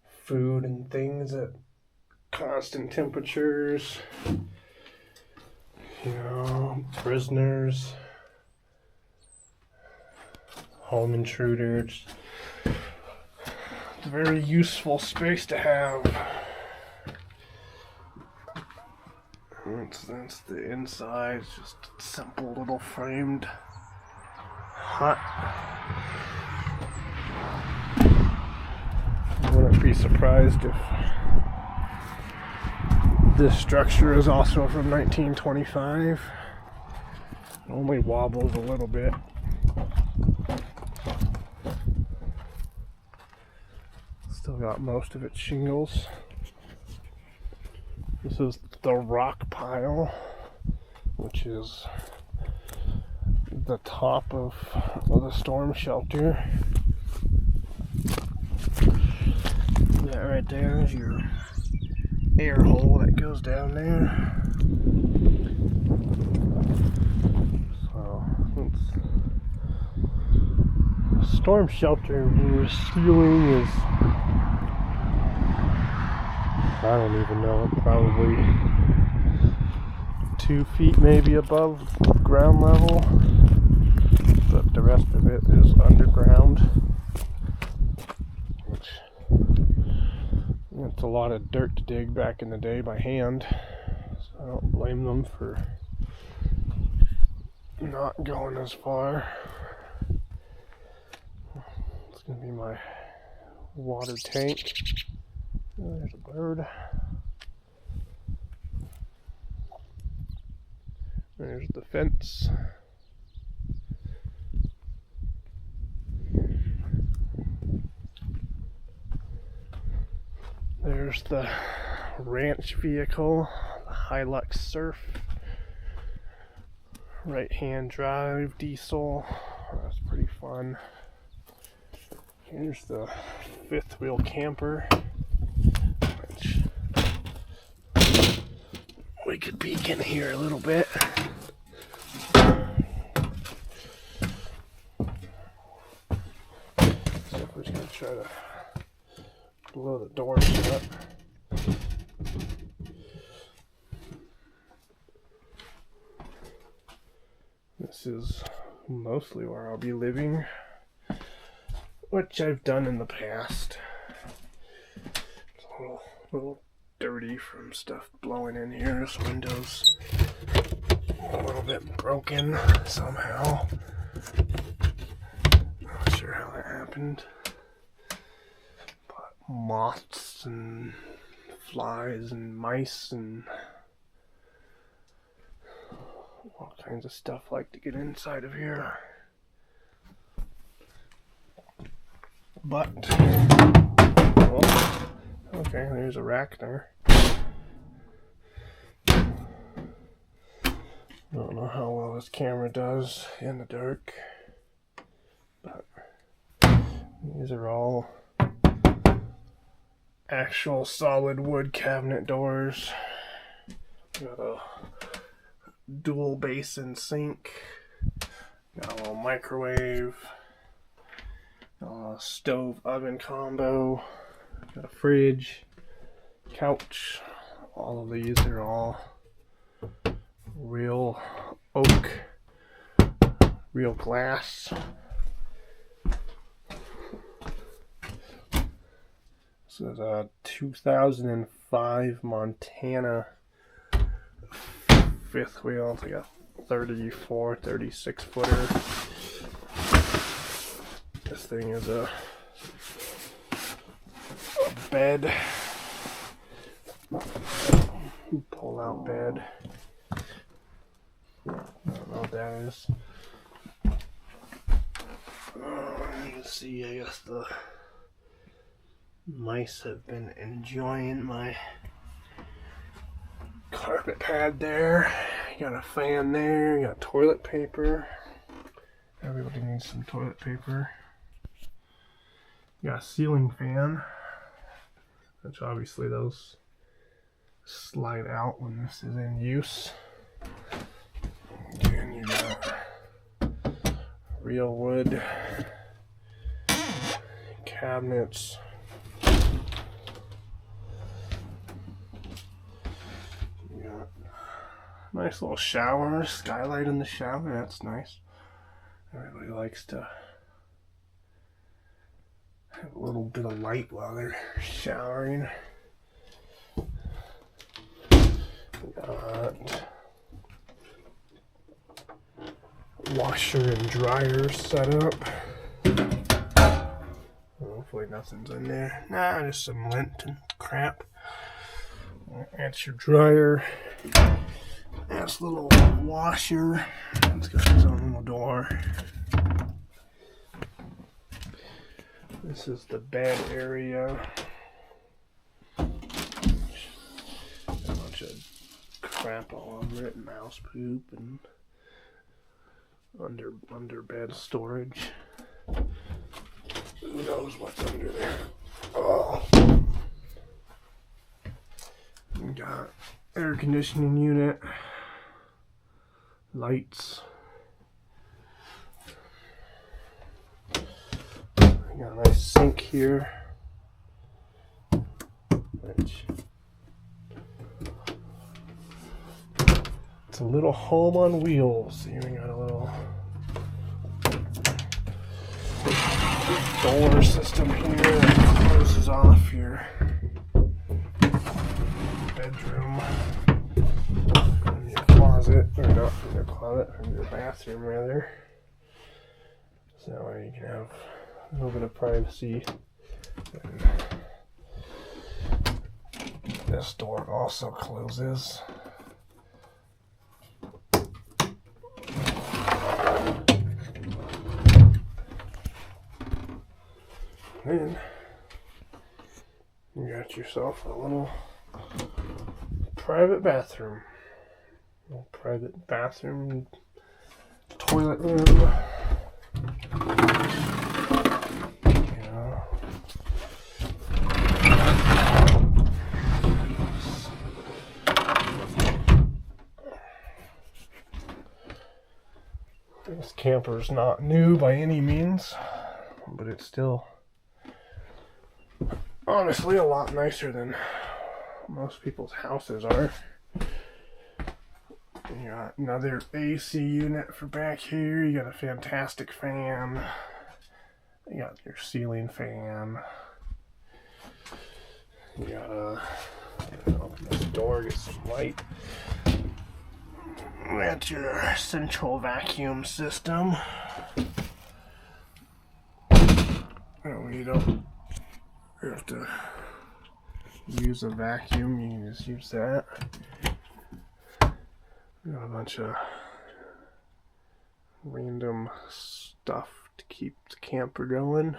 food and things at constant temperatures, you know, prisoners, home intruders. It's a very useful space to have. That's the inside. It's just a simple little framed hut. I wouldn't be surprised if this structure is also from 1925. It only wobbles a little bit. Still got most of its shingles. This is the rock pile, which is the top of the storm shelter. That right there is your air hole that goes down there. So it's storm shelter. Your ceiling is, I don't even know, probably 2 feet maybe above ground level, but the rest of it is underground, which it's a lot of dirt to dig back in the day by hand, so I don't blame them for not going as far. It's gonna be my water tank. Oh, there's a bird. There's the fence. There's the ranch vehicle, the Hilux Surf. Right-hand drive diesel. That's pretty fun. Here's the fifth wheel camper, which we could peek in here a little bit. So we're just gonna try to blow the door shut. This is mostly where I'll be living, which I've done in the past. It's a little dirty from stuff blowing in here. This window's a little bit broken somehow. Not sure how that happened. But moths and flies and mice and all kinds of stuff like to get inside of here. But, well, okay, there's a rack there. I don't know how well this camera does in the dark, but these are all actual solid wood cabinet doors. Got a dual basin sink, got a little microwave, stove oven combo, got a fridge, couch. All of these are all real oak real glass. This is a 2005 Montana fifth wheel. It's like a 34, 36 footer. This thing is a bed, pull out bed. I don't know what that is. You can see, I guess the mice have been enjoying my carpet pad there. You got a fan there, you got toilet paper. Everybody needs some toilet paper. You got a ceiling fan, which obviously those slide out when this is in use. Again, you got real wood cabinets. You got a nice little shower, skylight in the shower. That's nice. Everybody likes to have a little bit of light while they're showering. Got washer and dryer set up. Hopefully nothing's in there. Nah, just some lint and crap. That's your dryer. That's a little washer. It's got its own little door. This is the bed area. A bunch of crap all over it, mouse poop and under bed storage. Who knows what's under there? Oh. We got air conditioning unit, lights. We got a nice sink here, which it's a little home on wheels. You got a little door system here that closes off your bedroom and your closet, or not from your closet, from your bathroom rather. So that way you can have a little bit of privacy. And this door also closes. Then you got yourself a little private bathroom. Little private bathroom, toilet room. Yeah. This camper's not new by any means, but it's still honestly a lot nicer than most people's houses are. You got another AC unit for back here. You got a fantastic fan. You got your ceiling fan. You got open this door, get some light. That's your central vacuum system. You don't have to use a vacuum, you can just use that. We got a bunch of random stuff to keep the camper going.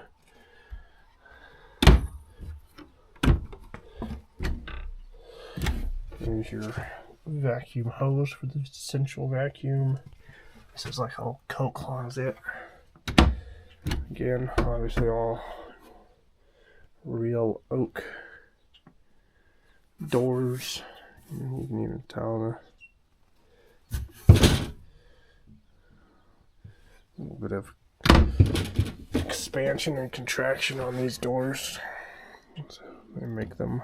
Here's your vacuum hose for the central vacuum. This is like a little coat closet. Again, obviously all real oak doors. You can even tell a little bit of expansion and contraction on these doors. So they make them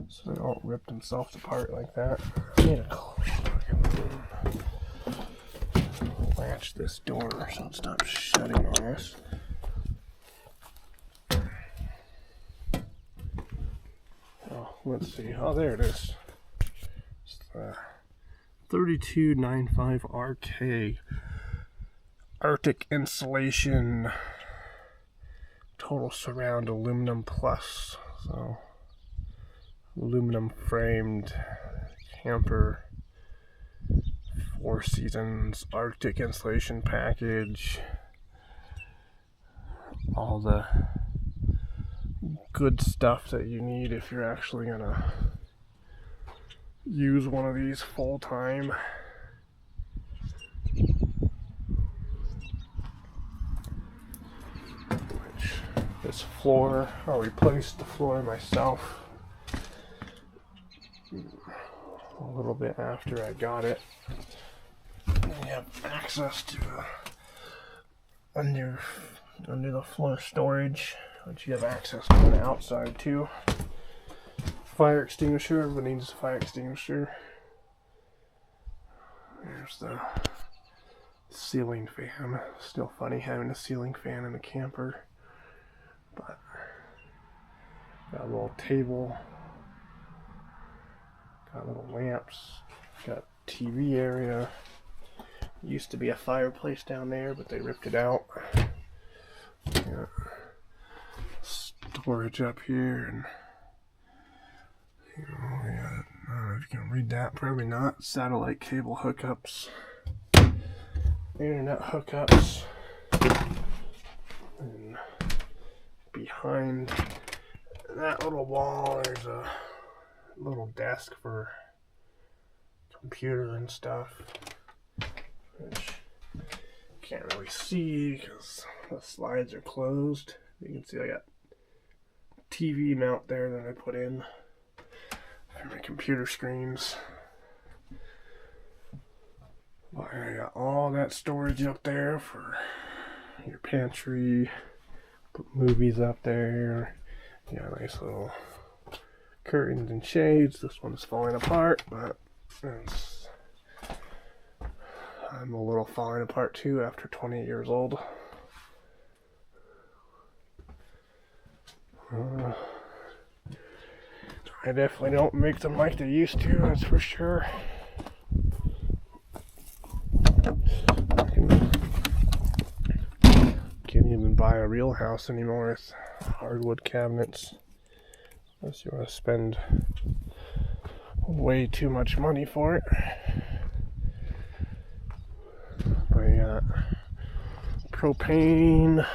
so they don't rip themselves apart like that. I need a latch this door so it stops shutting on us. Oh, let's see. Oh, there it is. It's the 3295RK Arctic Insulation Total Surround Aluminum Plus. So, aluminum framed camper, 4 seasons Arctic insulation package. All the good stuff that you need if you're actually gonna use one of these full time. This floor, I replaced the floor myself a little bit after I got it. You have access to under the floor storage, which you have access to the outside too. Fire extinguisher, everybody needs a fire extinguisher. There's the ceiling fan. Still funny having a ceiling fan in a camper, but got a little table, got little lamps, got TV area. Used to be a fireplace down there, but they ripped it out. Yeah. Storage up here, and yeah, I don't know if you can read that, probably not. Satellite cable hookups, internet hookups, and behind that little wall there's a little desk for computer and stuff, which you can't really see because the slides are closed. You can see I got TV mount there that I put in for my computer screens. But I got all that storage up there for your pantry. Put movies up there. Yeah, nice little curtains and shades. This one's falling apart, but I'm a little falling apart too after 28 years old. I definitely don't make them like they used to, that's for sure. Can't even buy a real house anymore with hardwood cabinets unless you want to spend way too much money for it. But yeah, propane,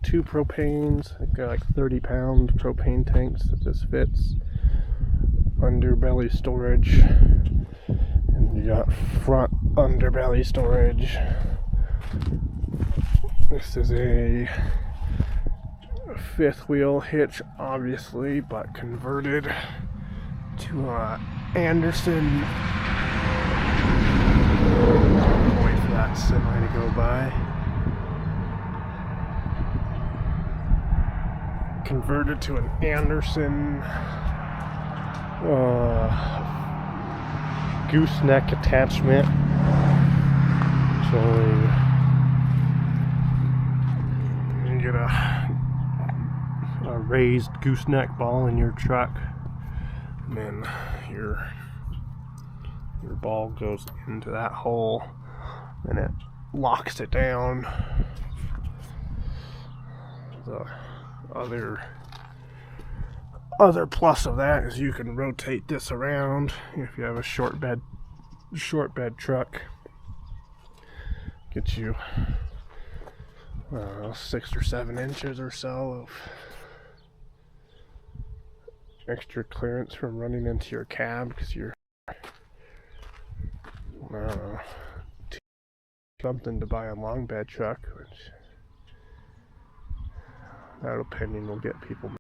2 propanes. I've got like 30-pound propane tanks that this fits. Underbelly storage, and you got front underbelly storage. This is a 5th wheel hitch, obviously, but converted to a Anderson. Wait for that semi to go by. Converted to an Anderson gooseneck attachment. So you get a raised gooseneck ball in your truck, and then your ball goes into that hole and it locks it down. The other plus of that is you can rotate this around if you have a short bed truck. Get you 6 or 7 inches or so of extra clearance from running into your cab because you're something to buy a long bed truck, which that opinion will get people mad.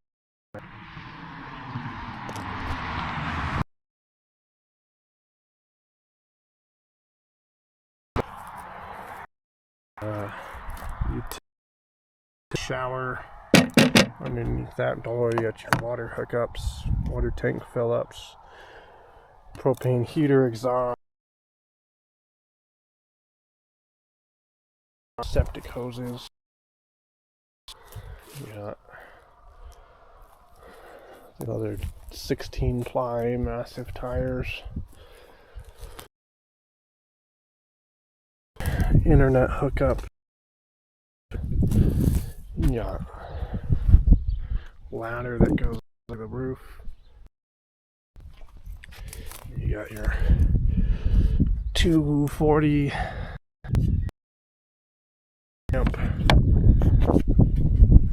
You shower underneath that door. You got your water hookups, water tank fill ups, propane heater exhaust. septic hoses. Yeah. Another 16 ply massive tires. Internet hookup. Yeah. Ladder that goes to the roof. You got your 240 amp,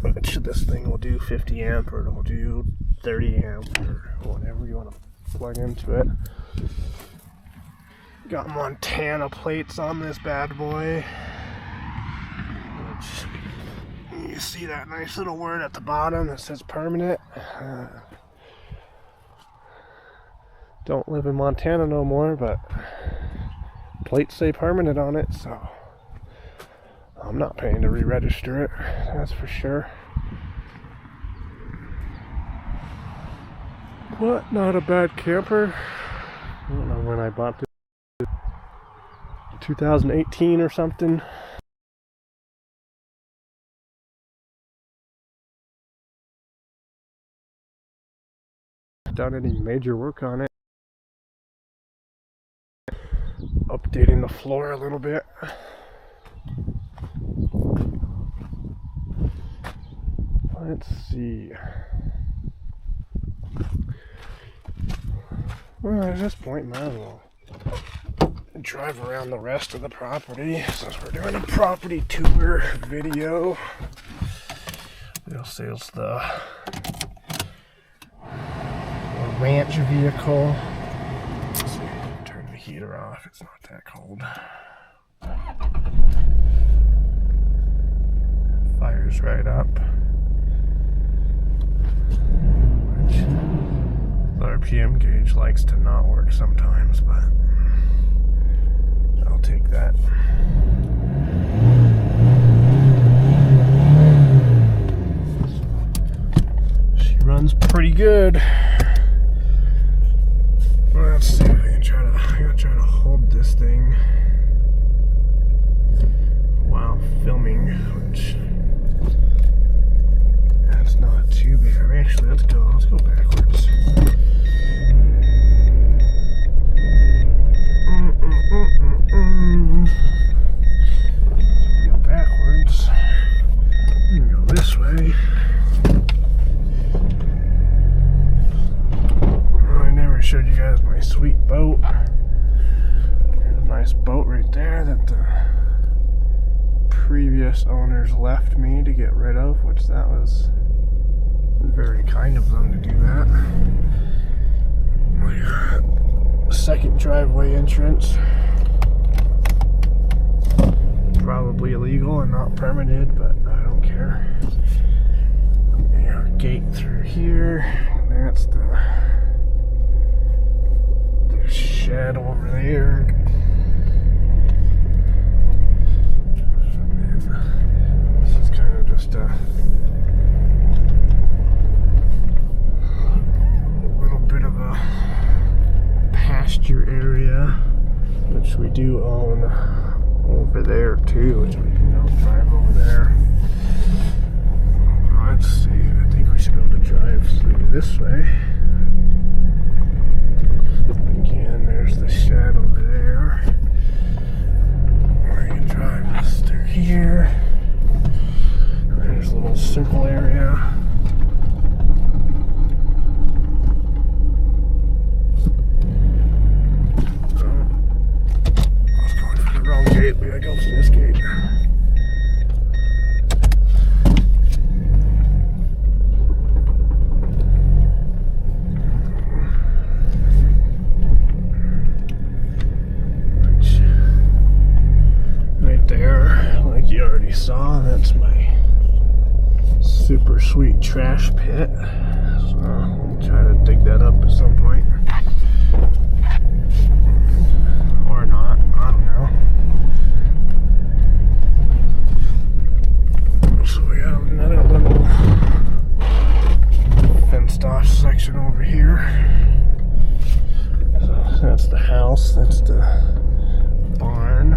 which this thing will do 50 amp or it'll do 30 amp or whatever you want to plug into it. Got Montana plates on this bad boy, which you see that nice little word at the bottom that says permanent. Don't live in Montana no more, but plates say permanent on it, so I'm not paying to re-register it, that's for sure. What? Not a bad camper. I don't know when I bought this. 2018 or something. Done any major work on it. Updating the floor a little bit. Let's see. Well, at this point, might as well drive around the rest of the property since we're doing a property tour video. We'll see, it's the ranch vehicle. Let's see, turn the heater off, it's not that cold. Fire's right up. Which the RPM gauge likes to not work sometimes, but I'll take that. She runs pretty good. Let's see if I can try to hold this thing while filming, which that's not too bad. Actually, let's go backwards. Go backwards. We can go this way. Oh, I never showed you guys my sweet boat. There's a nice boat right there that the previous owners left me to get rid of, which that was very kind of them to do that. Second driveway entrance. Probably illegal and not permitted, but I don't care. Our gate through here. That's the shed over there. And this is kind of just a little bit of a pasture area, which we do own over there too, which we can go drive over there. Let's see, I think we should be able to drive through this way. Again, there's the shed over there. We can drive this through here. There's a little circle area. We gotta go through this gate. Right there, like you already saw, that's my super sweet trash pit. So I'll try to dig that up at some point. Or not, I don't know. So we got another little fenced off section over here. So that's the house, that's the barn.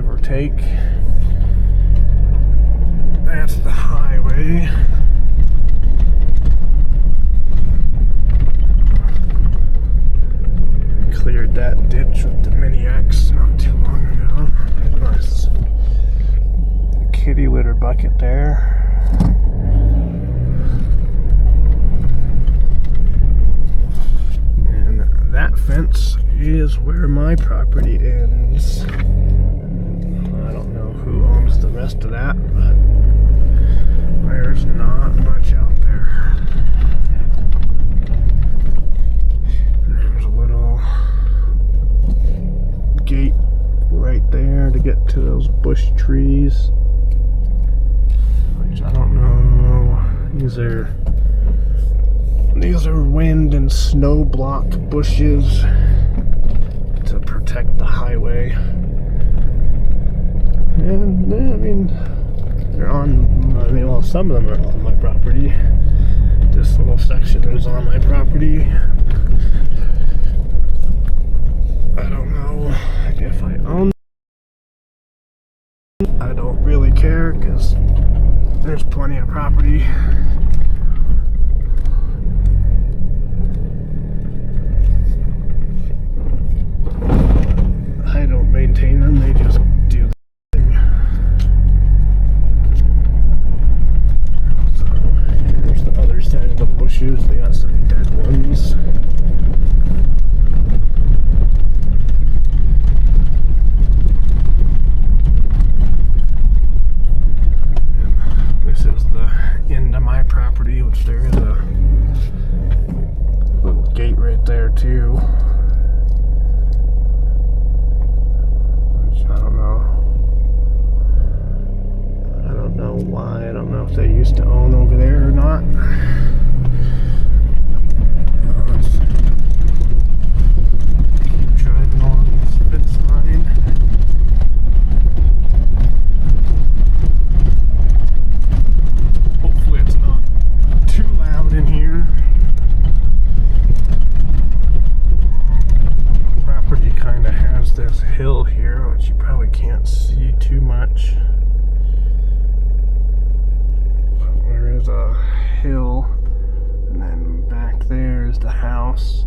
give or take. That's the highway. Cleared that ditch with the Mini X not too long ago. Nice kitty litter bucket there. And that fence is where my property ends. I don't know who owns the rest of that, but there's not much out there. And there's a little gate right there to get to those bush trees, which I don't know. These are wind and snow blocked bushes to protect the highway. And I mean, well, some of them are on my property. This little section is on my property. I don't know if I own it. I don't really care because there's plenty of property. I don't maintain them, they just do the thing. So here's the other side of the bushes. They got some dead ones. This is the end of my property, which there is a little gate right there too. Which I don't know why. I don't know if they used to own over there or not. Let's keep driving along this fence line. Hopefully it's not too loud in here. The property kind of has this hill here, which you probably can't see too much. But there is a hill, and then back there is the house.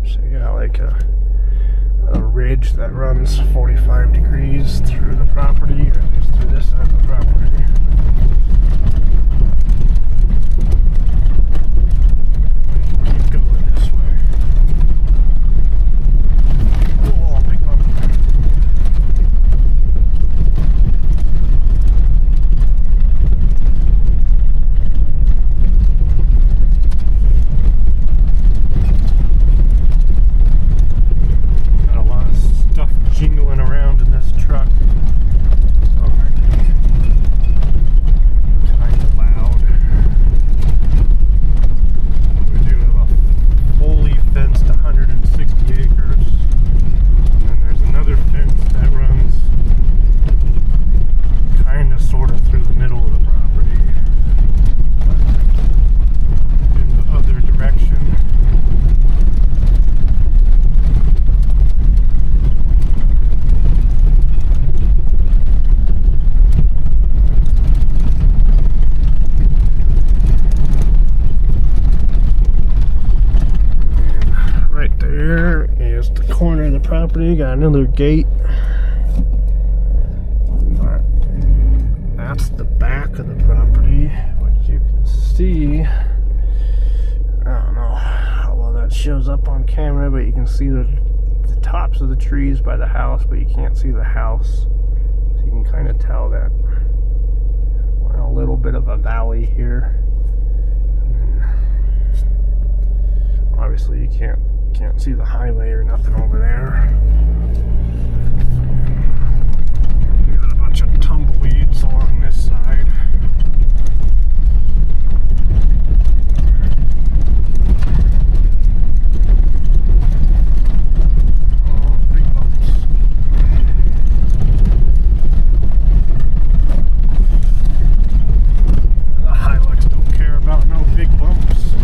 So you got like a ridge that runs 45 degrees through the property, or at least through this side of the property. Keep going this way. Oh, big bump. Got a lot of stuff jingling around in this truck. Kind of loud. We do have a fully fenced 160 acres. And then there's another fence that runs kind of sort of through the middle of the property. In the other direction. Right there is the corner of the property. Got another gate. But that's the back of the property, which you can see. I don't know how well that shows up on camera, but you can see the tops of the trees by the house, but you can't see the house. So you can kind of tell that we're in a little bit of a valley here. Obviously you can't see the highway or nothing over there. We got a bunch of tumbleweeds along this side. Oh, big bumps. The Hilux don't care about no big bumps.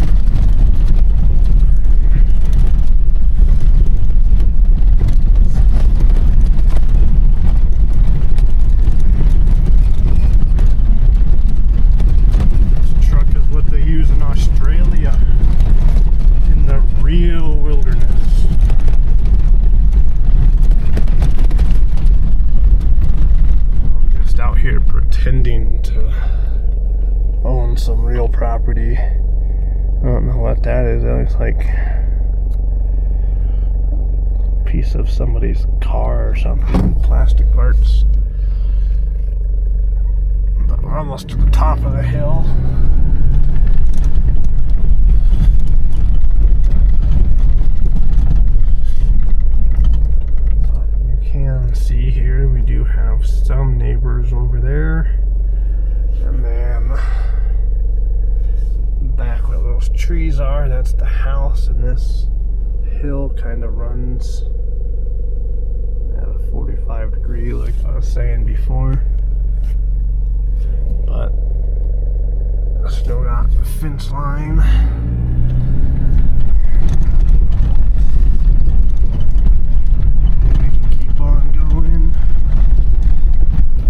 on some real property. I don't know what that is. It looks like a piece of somebody's car or something. Plastic parts. But we're almost to the top of the hill. See here, we do have some neighbors over there, and then back where those trees are, that's the house, and this hill kind of runs at a 45 degree like I was saying before, but I still got the fence line.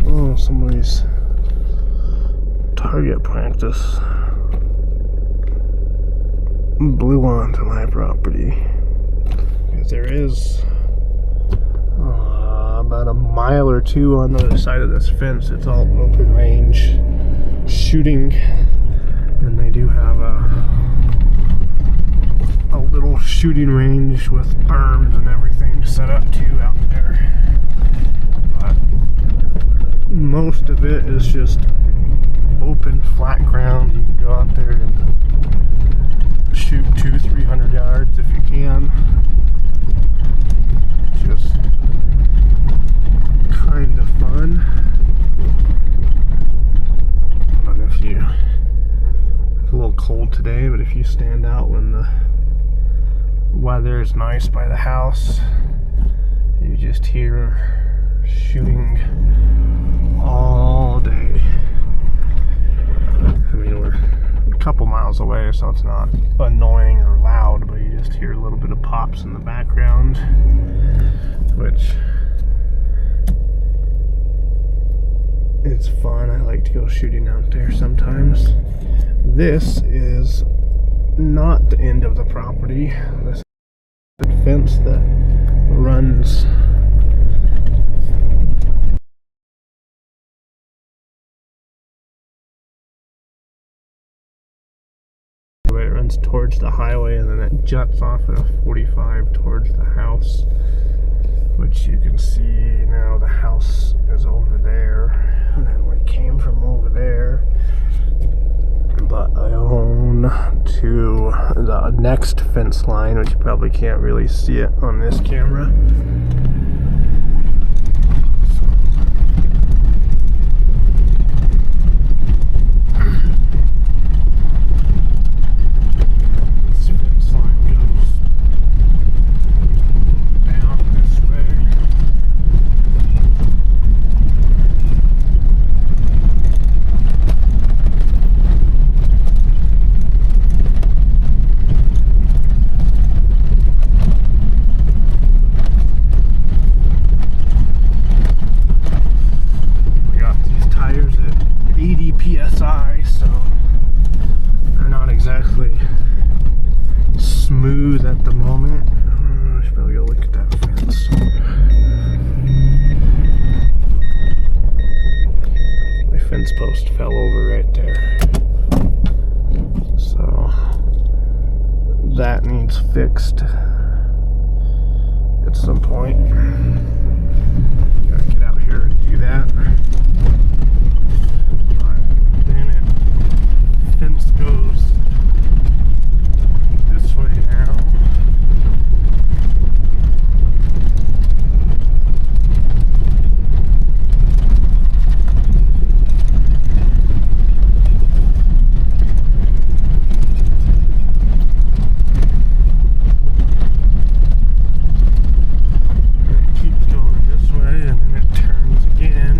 Oh, somebody's target practice blew onto my property. Because there is about a mile or two on the other side of this fence. It's all open range shooting, and they do have a little shooting range with berms and everything set up too out there. Most of it is just open, flat ground. You can go out there and shoot 200-300 yards if you can. Just kind of fun. But it's a little cold today, but if you stand out when the weather is nice by the house, you just hear shooting all day. I mean, we're a couple miles away, so it's not annoying or loud, but you just hear a little bit of pops in the background, which it's fun. I like to go shooting out there sometimes. This is not the end of the property. This is the fence that runs towards the highway, and then it juts off at a 45 towards the house, which you can see now. The house is over there, and then we came from over there. But I own to the next fence line, which you probably can't really see it on this camera. PSI, so they're not exactly smooth at the moment. I should probably go look at that fence. My fence post fell over right there, so that needs fixed at some point. Gotta get out here and do that. Fence goes this way now. And it keeps going this way, and then it turns again.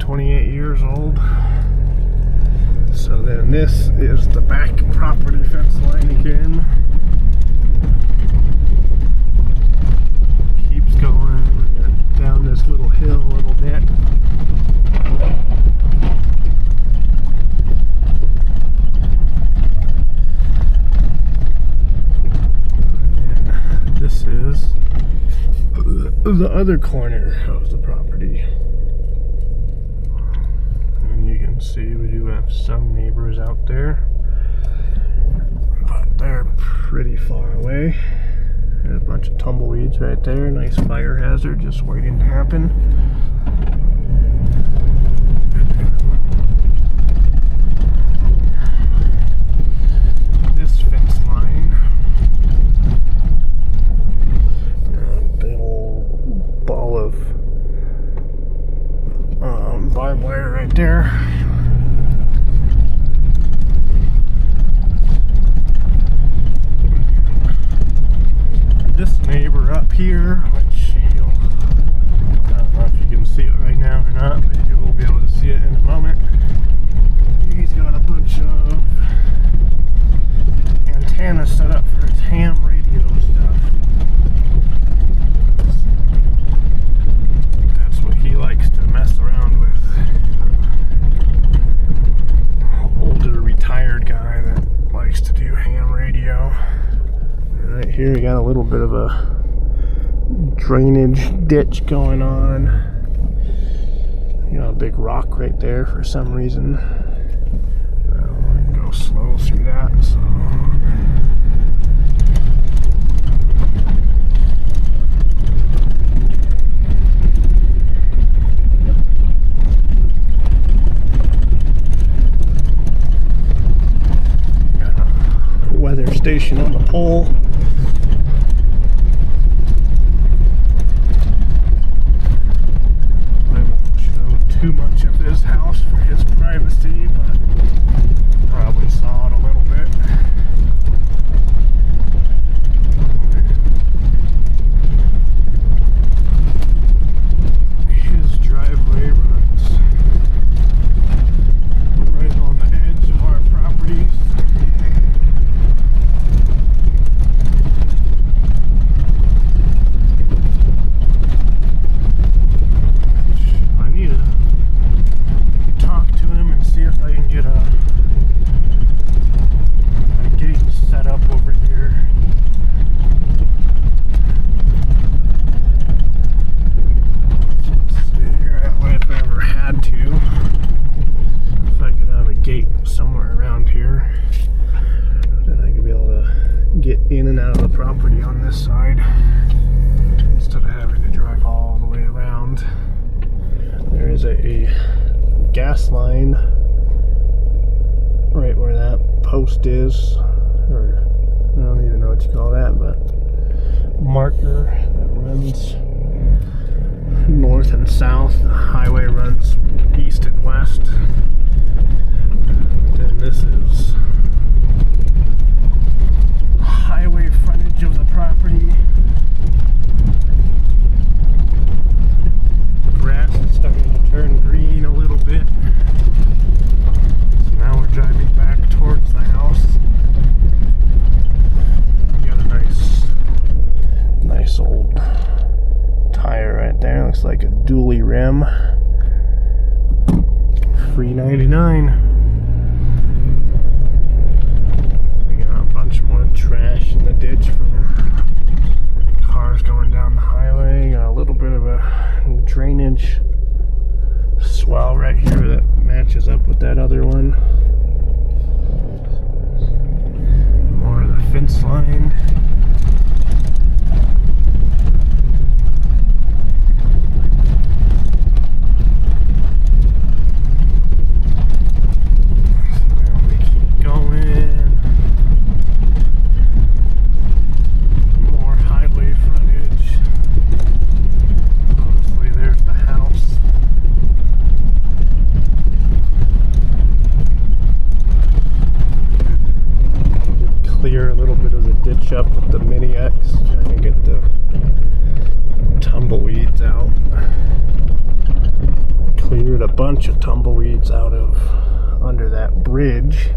28 years old. So then this is the back property fence line again. Keeps going. We're going down this little hill a little bit. And this is the other corner of the property. And you can see we do have some neighbors out there, but they're pretty far away. There's a bunch of tumbleweeds right there. Nice fire hazard just waiting to happen. This fence line, big old ball of barbed wire right there. This neighbor up here, which I don't know if you can see it right now or not, but you will be able to see it in a moment. He's got a bunch of antennas set up for his ham radio stuff. That's what he likes to mess around with. Older retired guy that likes to do ham radio. Right here we got a little bit of a drainage ditch going on. You got a big rock right there for some reason. I'll go slow through that. So. Got a weather station on the pole. Too much of his house for his privacy, but probably saw it a little bit. His driveway runs right on the edge of our properties. I need to talk to him and see if I can get a gate set up over here. Let's see here, that way if I ever had to, if I could have a gate somewhere around here, then I could be able to get in and out of the property on this side instead of having to drive all the way around. There is a gas line right where that post is, or I don't even know what you call that, but marker that runs north and south. The highway runs east and west. Then this is highway frontage of the property. Grass is starting to turn green a little bit. So now we're driving back towards the house. We got a nice old tire right there. Looks like a dually rim. Free 99. We got a bunch more trash in the ditch from cars going down the highway. Got a little bit of a drainage swell right here that matches up with that other one. More of the fence line. Up with the Mini X, trying to get the tumbleweeds out. Cleared a a bunch of tumbleweeds out of under that bridge,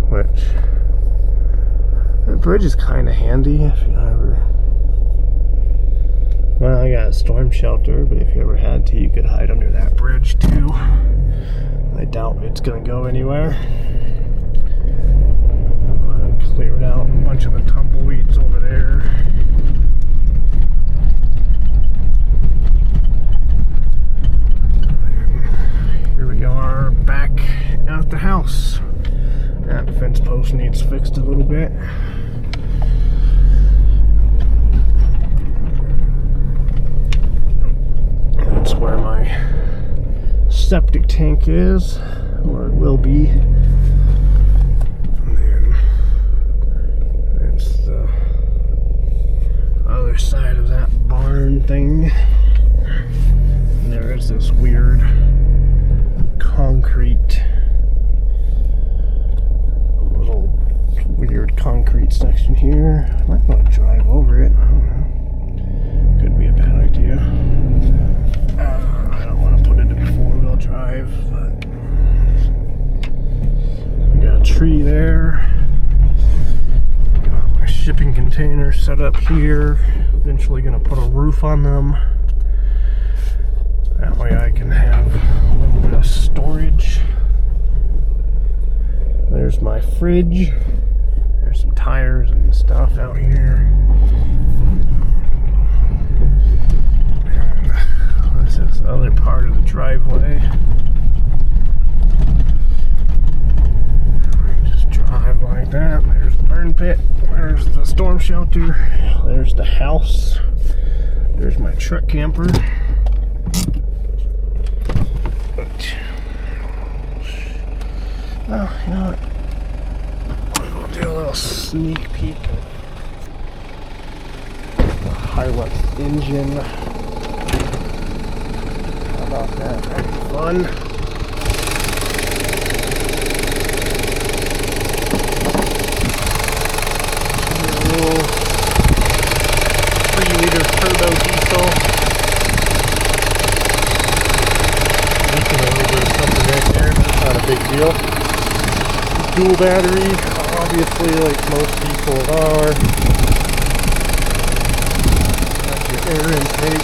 which the bridge is kind of handy if you ever. Well, I got a storm shelter, but if you ever had to, you could hide under that bridge too. I doubt it's gonna go anywhere. I cleared out a bunch of the tumbleweeds over there. Here we are back at the house. That fence post needs fixed a little bit. That's where my septic tank is, or it will be. And then that's the other side of that barn thing. And there is this weird concrete section here. I might want to drive over it. I don't know. Could be a bad idea. I don't want to put it in four-wheel drive, but we got a tree there. Got my shipping container set up here. Eventually going to put a roof on them. That way I can have a little bit of storage. There's my fridge. There's some tires and stuff out here. And what's this other part of the driveway? Just drive like that. There's the burn pit. There's the storm shelter. There's the house. There's my truck camper. Well, you know what? We'll do a little sneak peek at the Hilux engine. How about that? That'd be fun. A little 3-liter turbo diesel. Leaking a little bit of something right there, but it's not a big deal. Dual battery, obviously, like most people are. Got your air intake.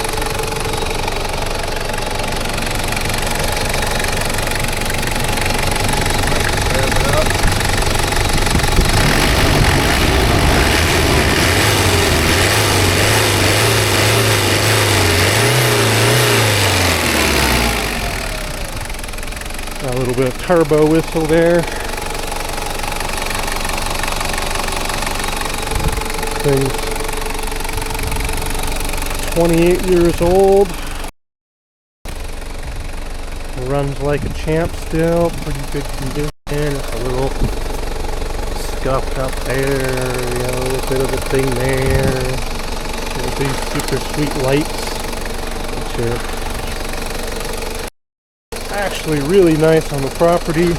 Rev it up. Got a little bit of turbo whistle there. Thing's 28 years old. Runs like a champ still. Pretty good condition. It's a little scuffed up there. You know, a little bit of a thing there. These super sweet lights, which are actually really nice on the property.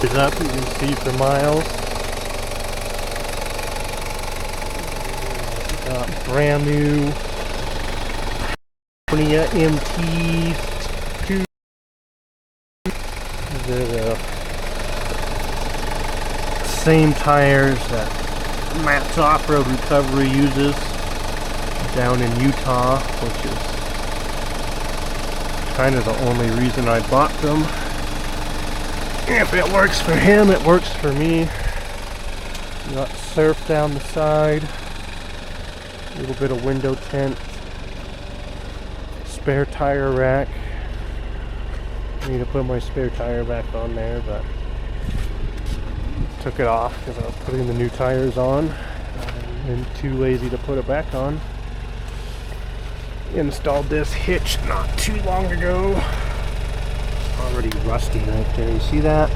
It's up, you can see for miles. Brand new California MT2. They're the same tires that Matt's Off-Road Recovery uses down in Utah, which is kind of the only reason I bought them. If it works for him, it works for me. Got surf down the side. A little bit of window tint, spare tire rack. I need to put my spare tire back on there, but took it off because I was putting the new tires on and too lazy to put it back on. Installed this hitch not too long ago. Already rusty right there. You see that?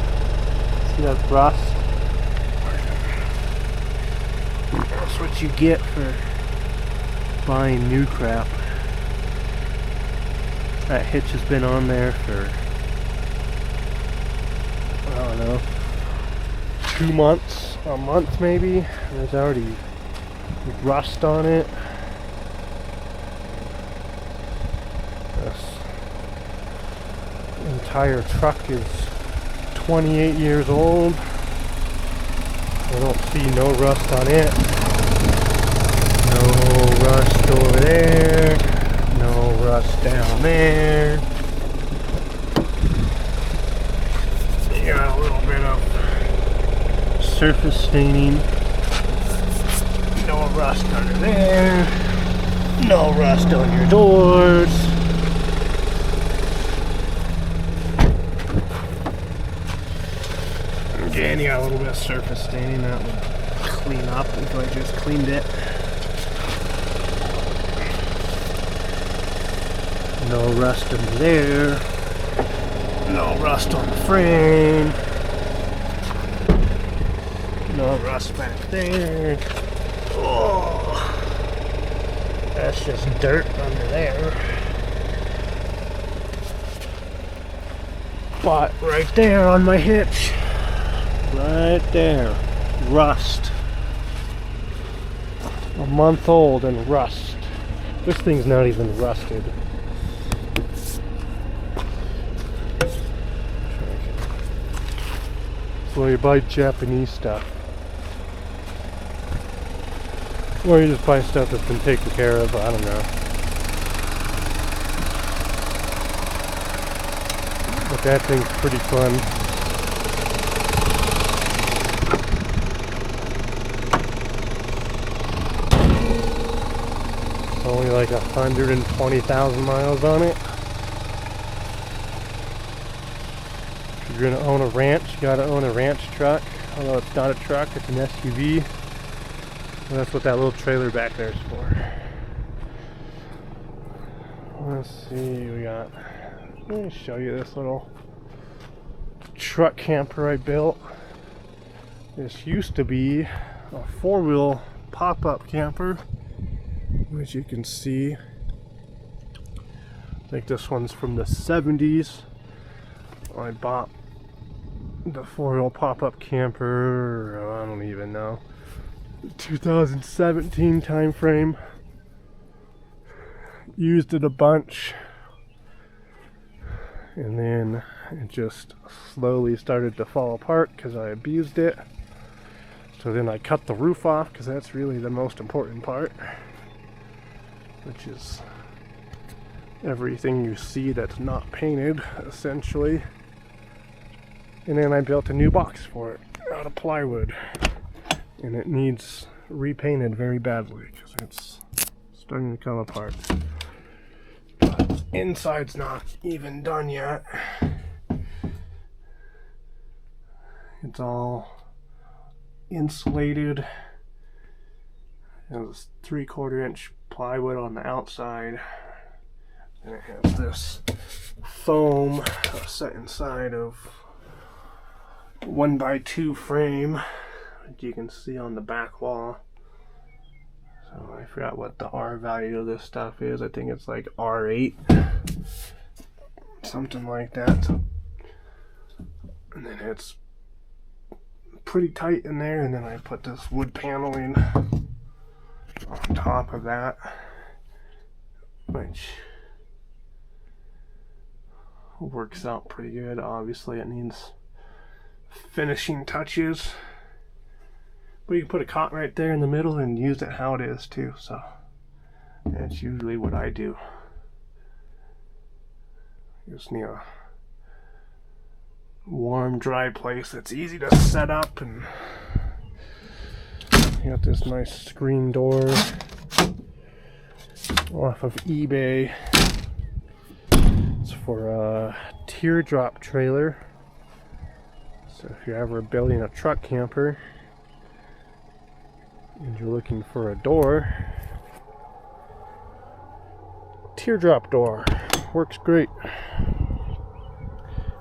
See that rust? That's what you get for buying new crap. That hitch has been on there for, I don't know, 2 months, a month maybe. There's already rust on it. This entire truck is 28 years old. I don't see no rust on it. No rust over there. No rust down there. You got a little bit of surface staining. No rust under there. No rust on your doors. Again, you got a little bit of surface staining that would clean up if I just cleaned it. No rust under there. No rust on the frame. No rust back there. Oh, that's just dirt under there. But right there on my hitch, right there, rust. A month old and rust. This thing's not even rusted. So you buy Japanese stuff. Or you just buy stuff that's been taken care of, I don't know. But that thing's pretty fun. It's only like 120,000 miles on it. If you're gonna own a ranch, you gotta own a ranch truck. Although it's not a truck, it's an SUV. And that's what that little trailer back there is for. Let's see, we got, let me show you this little truck camper I built. This used to be a 4-wheel pop-up camper, which you can see. I think this one's from the 70s. I bought the 4-wheel pop-up camper, I don't even know, 2017 time frame. Used it a bunch, and then it just slowly started to fall apart because I abused it. So then I cut the roof off, because that's really the most important part, which is everything you see that's not painted, essentially. And then I built a new box for it out of plywood, and it needs repainted very badly because it's starting to come apart. But inside's not even done yet. It's all insulated. It has 3/4 inch plywood on the outside, and it has this foam set inside of 1x2 frame that you can see on the back wall. So I forgot what the R value of this stuff is. I think it's like R8, something like that. So, and then it's pretty tight in there, and then I put this wood paneling on top of that, which works out pretty good. Obviously it needs finishing touches, but you can put a cot right there in the middle and use it how it is too, so that's usually what I do. You just need a warm, dry place that's easy to set up, and you got this nice screen door off of eBay. It's for a teardrop trailer. So if you're ever building a truck camper and you're looking for a door, teardrop door works great.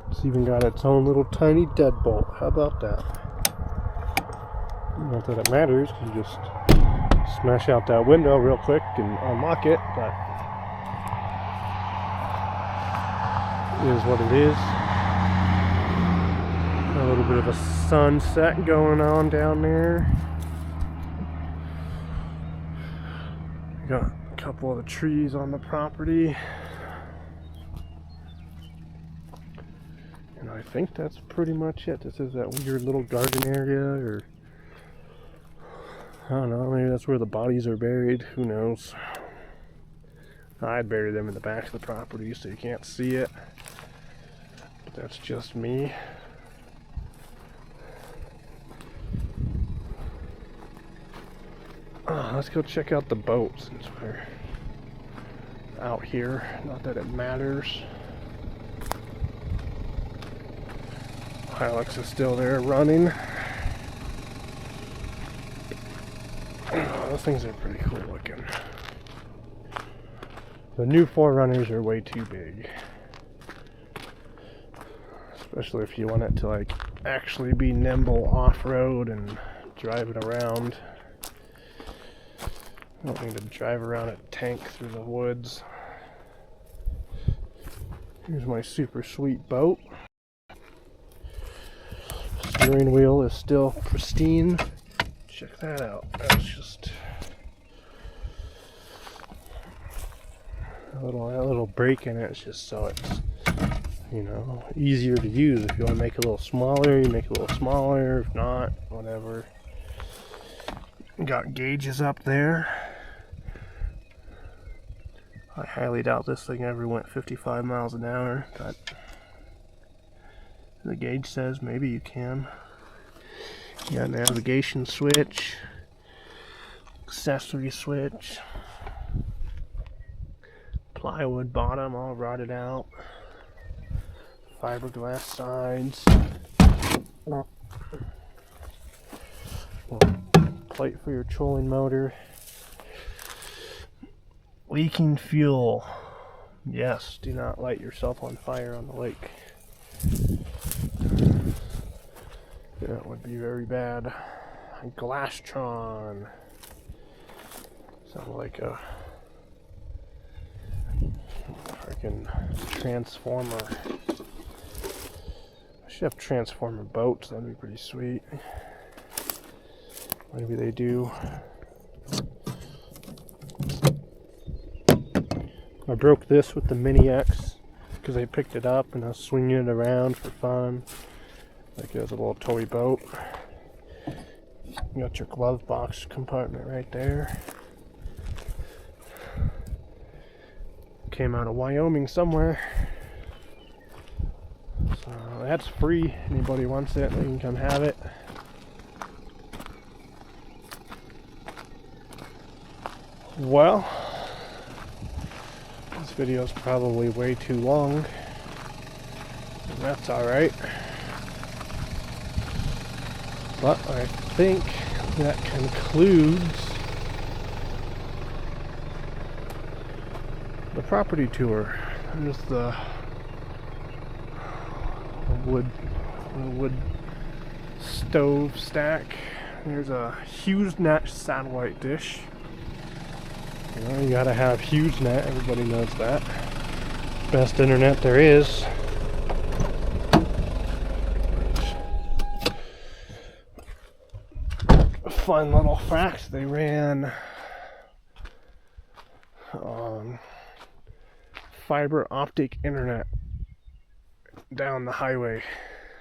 It's even got its own little tiny deadbolt. How about that? Not that it matters, you just smash out that window real quick and unlock it, but it is what it is. A little bit of a sunset going on down there. Got a couple of the trees on the property. I think that's pretty much it. This is that weird little garden area, or I don't know, maybe that's where the bodies are buried. Who knows? I'd bury them in the back of the property so you can't see it. But that's just me. Let's go check out the boat since we're out here. Not that it matters. Hilux is still there running. Those things are pretty cool looking. The new 4Runners are way too big. Especially if you want it to like actually be nimble off-road and drive it around. I don't need to drive around a tank through the woods. Here's my super sweet boat. Steering wheel is still pristine. Check that out. That's just a little break in it. It's just so it's, you know, easier to use. If you want to make it a little smaller, you make it a little smaller. If not, whatever. Got gauges up there. I highly doubt this thing ever went 55 miles an hour, but the gauge says maybe you can. You got a navigation switch, accessory switch, plywood bottom all rotted out, fiberglass sides, plate for your trolling motor. Leaking fuel. Yes, do not light yourself on fire on the lake. That would be very bad. Glastron. Sounds like a freaking transformer. I should have transformer boats, that'd be pretty sweet. Maybe they do. I broke this with the Mini X because I picked it up and I was swinging it around for fun. Like it was a little toy boat. You got your glove box compartment right there. Came out of Wyoming somewhere. So that's free. Anybody wants it, they can come have it. Well, this video is probably way too long. And that's alright. But I think that concludes the property tour. Just the wood stove stack. There's a HughesNet satellite dish. You know, you gotta have HughesNet, everybody knows that. Best internet there is. Fun little fact, they ran fiber optic internet down the highway